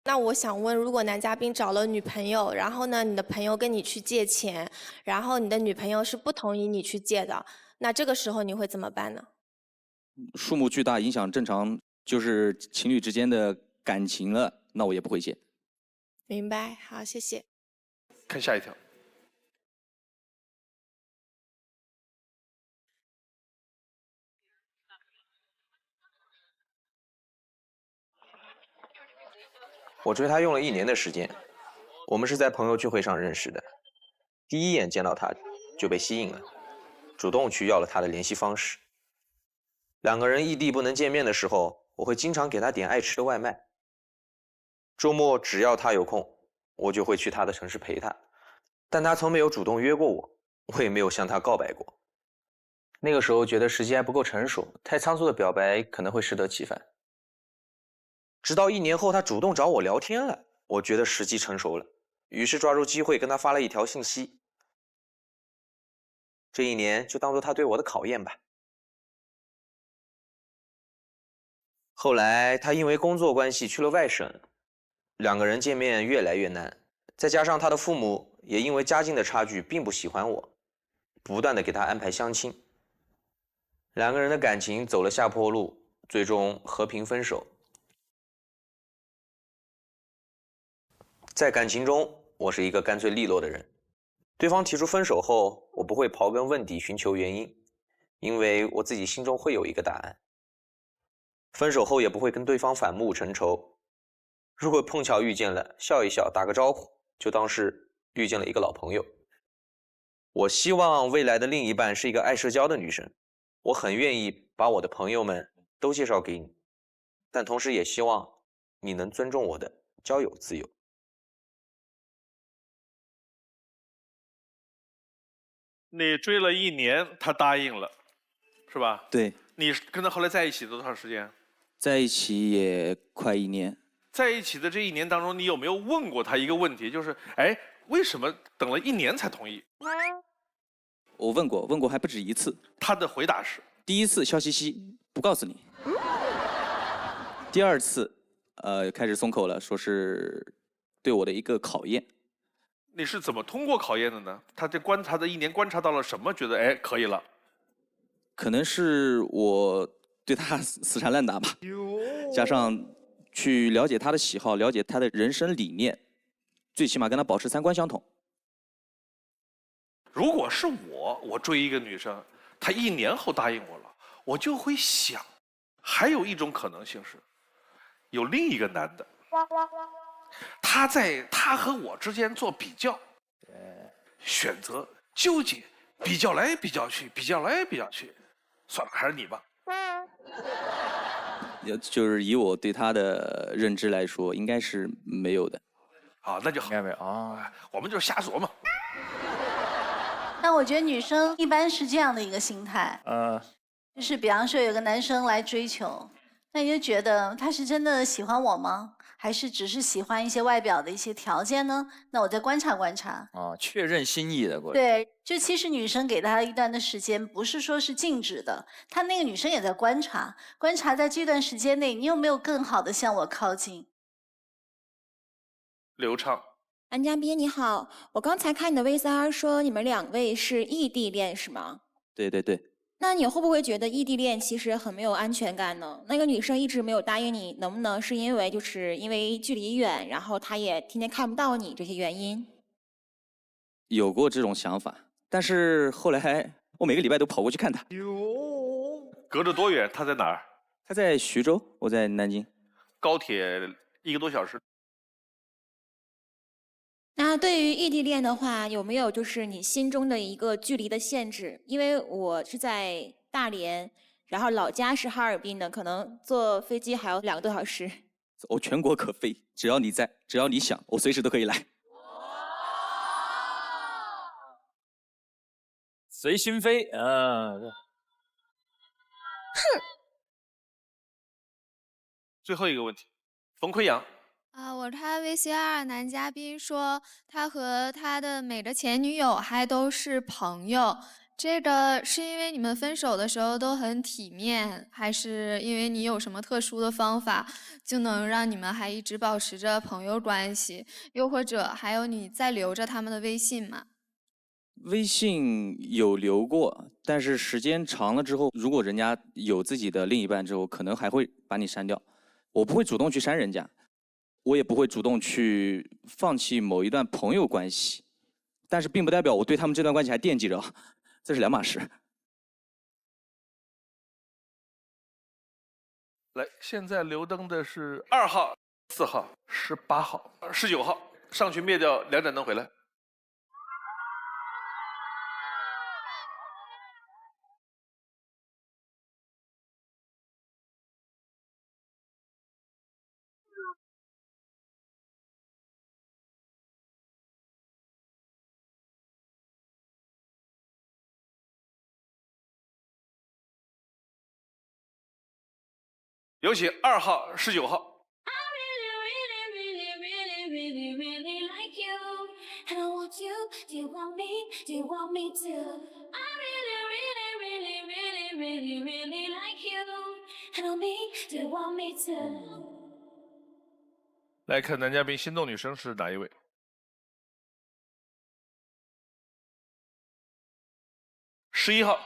P: 那我想问，如果男嘉宾找了女朋友，然后呢，你的朋友跟你去借钱，然后你的女朋友是不同意你去借的，那这个时候你会怎么办呢？
I: 数目巨大，影响正常就是情侣之间的感情了，那我也不会借。
P: 明白，好，谢谢。
L: 看下一条。
S: 我追她用了1年的时间，我们是在朋友聚会上认识的。第一眼见到她就被吸引了，主动去要了她的联系方式。2个人异地不能见面的时候，我会经常给她点爱吃的外卖。周末只要她有空，我就会去她的城市陪她。但她从没有主动约过我，我也没有向她告白过。那个时候觉得时机还不够成熟，太仓促的表白可能会适得其反。直到1年后，他主动找我聊天了，我觉得时机成熟了，于是抓住机会跟他发了一条信息。这1年就当做他对我的考验吧。后来他因为工作关系去了外省，2个人见面越来越难，再加上他的父母也因为家境的差距并不喜欢我，不断的给他安排相亲。2个人的感情走了下坡路，最终和平分手。在感情中，我是一个干脆利落的人。对方提出分手后，我不会刨根问底寻求原因，因为我自己心中会有一个答案。分手后也不会跟对方反目成仇，如果碰巧遇见了，笑一笑，打个招呼，就当是遇见了一个老朋友。我希望未来的另一半是一个爱社交的女生，我很愿意把我的朋友们都介绍给你，但同时也希望你能尊重我的交友自由。
L: 你追了1年，他答应了，是吧？
I: 对。
L: 你跟他后来在一起多长时间？
I: 在一起也快1年。
L: 在一起的这1年当中，你有没有问过他一个问题，就是哎，为什么等了1年才同意？
I: 我问过还不止1次。
L: 他的回答是：
I: 第1次笑嘻嘻，不告诉你。第2次，开始松口了，说是对我的一个考验。
L: 你是怎么通过考验的呢？他这观察的1年观察到了什么？觉得哎可以了。
I: 可能是我对他死缠烂打吧，加上去了解他的喜好，了解他的人生理念，最起码跟他保持3观相同。
L: 如果是我追一个女生，她1年后答应我了，我就会想，还有一种可能性是，有另一个男的，他在他和我之间做比较，选择纠结，比较来比较去，比较来比较去，算了，还是你吧。
I: 就是以我对他的认知来说，应该是没有的。
L: 啊，那就好。
A: 应该没有啊，
L: 我们就是瞎琢磨。
H: 但我觉得女生一般是这样的一个心态，就是比方说有个男生来追求，那你就觉得他是真的喜欢我吗？还是只是喜欢一些外表的一些条件呢？那我再观察观察。
A: 啊，确认心意的过程。
H: 对，就其实女生给他一段的时间，不是说是静止的，她那个女生也在观察，观察在这段时间内，你有没有更好的向我靠近？
L: 流畅。
U: 男嘉宾你好，我刚才看你的 VCR 说你们2位是异地恋是吗？
I: 对对对。
U: 那你会不会觉得异地恋其实很没有安全感呢？那个女生一直没有答应你，能不能是因为距离远，然后她也天天看不到你这些原因？
I: 有过这种想法，但是后来我每个礼拜都跑过去看她。
L: 隔着多远？他在哪儿？
I: 她在徐州，我在南京。
L: 高铁1个多小时。
U: 那对于异地恋的话，有没有你心中的一个距离的限制？因为我是在大连，然后老家是哈尔滨的，可能坐飞机还要2个多小时。
I: 我全国可飞，只要你在，只要你想，我随时都可以来。
A: 随心飞啊！
L: 最后一个问题，冯奎阳。
J: 我看 VCR 男嘉宾说他和他的美的前女友还都是朋友，这个是因为你们分手的时候都很体面，还是因为你有什么特殊的方法就能让你们还一直保持着朋友关系？又或者还有你在留着他们的微信吗？
I: 微信有留过，但是时间长了之后，如果人家有自己的另一半之后，可能还会把你删掉。我不会主动去删人家。我也不会主动去放弃某一段朋友关系，但是并不代表我对他们这段关系还惦记着，这是2码事。
L: 来，现在留灯的是2号、4号、18号、19号，上去灭掉2盏灯回来。有请2号、19号。来看男嘉宾心动女生是哪一位？11号。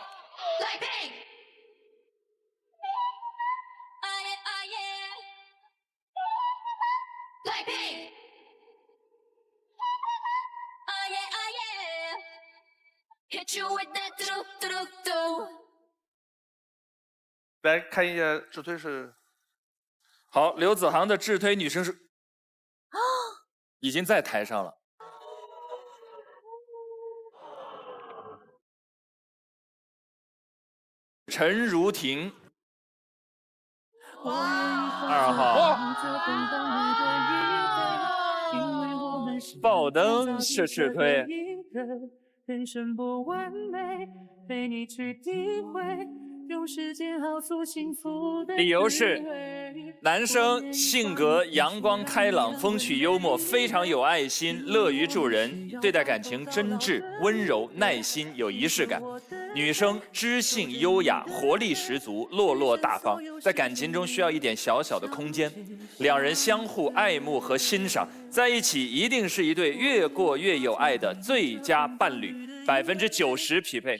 L: 来看一下智推是，
A: 好，刘子航的智推女生是，已经在台上了。陈如婷，2号。爆灯是智推。
M: 人生不完美，陪你去体会，用时间好出幸福的。
A: 理由是，男生性格阳光开朗、风趣幽默，非常有爱心，乐于助人，对待感情真挚、温柔、耐心，有仪式感。女生知性优雅，活力十足，落落大方，在感情中需要一点小小的空间。2人相互爱慕和欣赏，在一起一定是一对越过越有爱的最佳伴侣，90%匹配。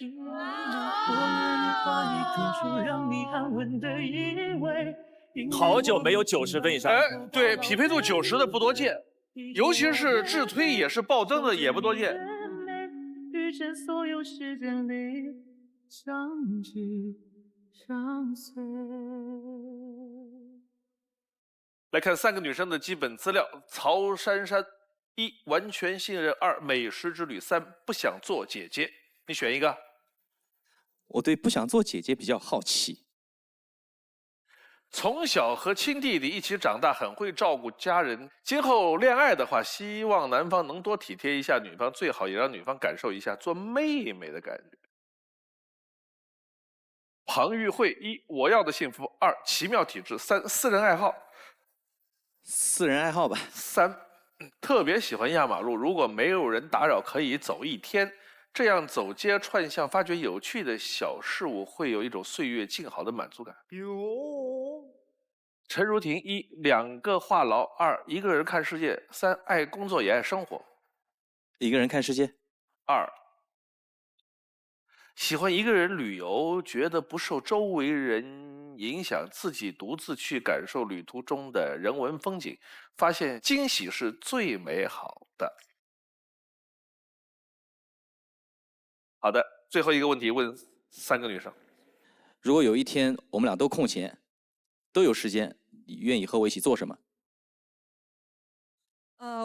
A: 好久没有90分以上。
L: 对，匹配度90的不多见，尤其是智推也是爆灯的也不多见。
M: 遇见所有时间里相聚相随。
L: 来看3个女生的基本资料：曹珊珊，1完全信任，2美食之旅，3不想做姐姐。你选一个。
I: 我对不想做姐姐比较好奇。
L: 从小和亲弟弟一起长大，很会照顾家人。今后恋爱的话，希望男方能多体贴一下女方，最好也让女方感受一下做妹妹的感觉。庞玉慧，1我要的幸福，2奇妙体质，3私人爱好。
I: 私人爱好吧。
L: 3特别喜欢压马路，如果没有人打扰，可以走一天。这样走街串巷，发掘有趣的小事物，会有一种岁月静好的满足感。陈如婷，12个话痨，2一个人看世界，3爱工作也爱生活。
I: 一个人看世界。
L: 2喜欢一个人旅游，觉得不受周围人影响，自己独自去感受旅途中的人文风景，发现惊喜是最美好的。好的，最后一个问题问3个女生。
I: 如果有一天我们俩都空闲，都有时间，你愿意和我一起做什么？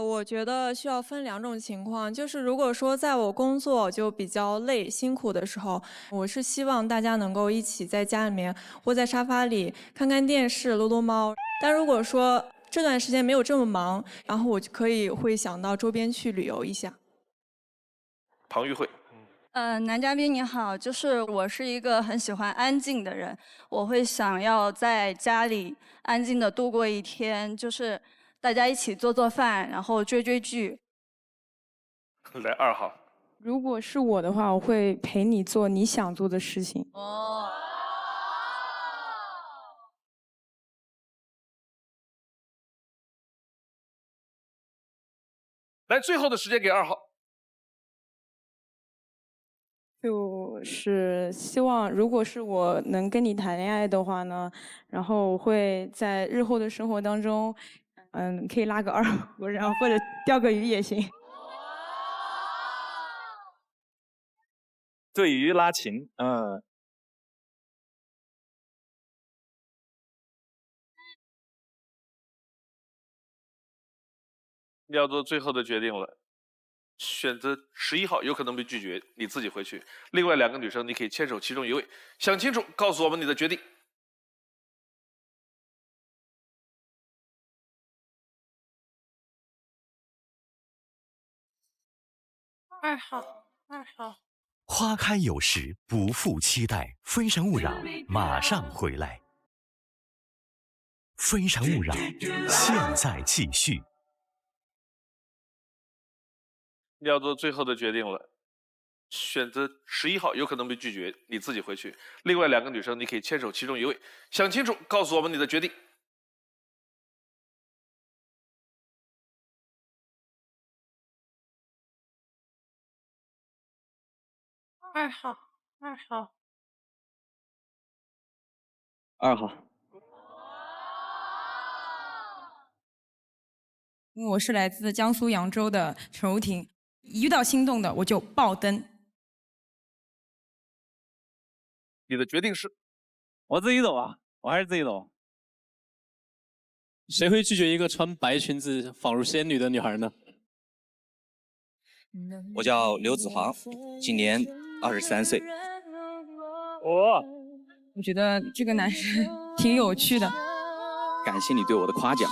E: 我觉得需要分2种情况，就是如果说在我工作就比较累、辛苦的时候，我是希望大家能够一起在家里面窝在沙发里看看电视、撸撸猫。但如果说这段时间没有这么忙，然后我就会想到周边去旅游一下。
L: 庞玉慧。
X: 男嘉宾你好，就是我是一个很喜欢安静的人，我会想要在家里安静的度过一天，就是大家一起做做饭，然后追追剧。
L: 来2号。
K: 如果是我的话，我会陪你做你想做的事情。
X: 哦。
L: 来，最后的时间给2号。
K: 就是希望，如果是我能跟你谈恋爱的话呢，然后我会在日后的生活当中，可以拉个2胡，然后或者钓个鱼也行。
O: 对鱼拉琴，
L: 要做最后的决定了，选择11号，有可能被拒绝，你自己回去。另外2个女生，你可以牵手其中一位，想清楚，告诉我们你的决定。
T: 2号，2号。
R: 花开有时，不负期待。非诚勿扰，马上回来。非诚勿扰，现在继续。
L: 要做最后的决定了，选择11号，有可能被拒绝，你自己回去。另外2个女生，你可以牵手其中一位，想清楚，告诉我们你的决定。
T: 2号，2号。
I: 2号。
K: 因为我是来自江苏扬州的陈如婷，遇到心动的我就爆灯。
L: 你的决定是？
W: 我自己走啊，我还是自己走。谁会拒绝一个穿白裙子仿如仙女的女孩呢？
I: 我叫刘子航，今年23岁。
K: 我觉得这个男生挺有趣的。
I: 感谢你对我的夸奖。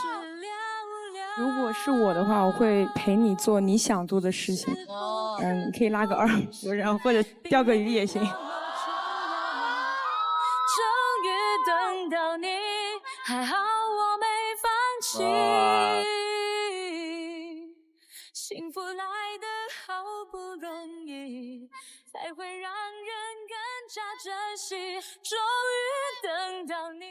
K: 如果是我的话，我会陪你做你想做的事情。可以拉个2胡，然后或者钓个鱼也行。
C: 终于等到你，还好我没放弃。幸福来得好不容易，才会让人更加珍惜。终于等到你。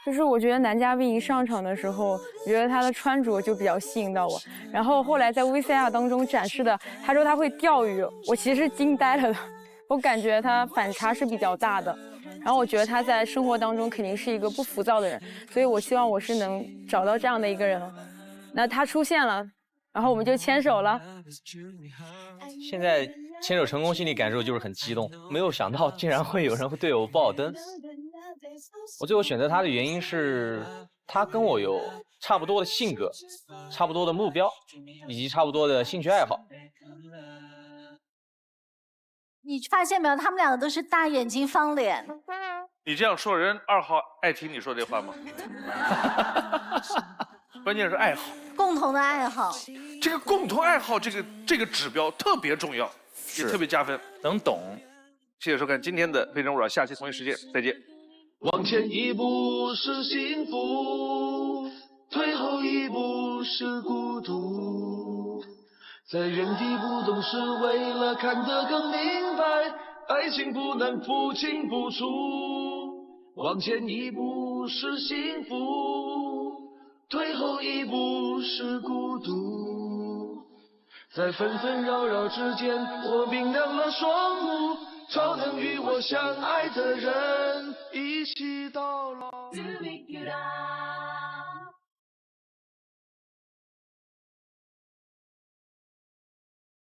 K: 就是我觉得男嘉宾一上场的时候，我觉得他的穿着就比较吸引到我。然后后来在 VCR 当中展示的，他说他会钓鱼，我其实惊呆了的。我感觉他反差是比较大的。然后我觉得他在生活当中肯定是一个不浮躁的人，所以我希望我是能找到这样的一个人。那他出现了，然后我们就牵手了。
Y: 现在牵手成功，心理感受就是很激动，没有想到竟然会有人会对我爆灯。我最后选择他的原因是，他跟我有差不多的性格，差不多的目标，以及差不多的兴趣爱好。
H: 你发现没有，他们2个都是大眼睛方脸。
L: 你这样说，人2号爱听你说这话吗？关键是爱好，
H: 共同的爱好。
L: 这个共同爱好，这个指标特别重要，也特别加分。
A: 能懂。
L: 谢谢收看今天的《非诚勿扰》，下期同一时间再见。
Z: 往前一步是幸福，退后一步是孤独。在原地不动是为了看得更明白，爱情不能不清不楚。往前一步是幸福，退后一步是孤独。在纷纷扰扰之间，我冰凉了双目，朝相爱的人，一起到老。
C: To make you die.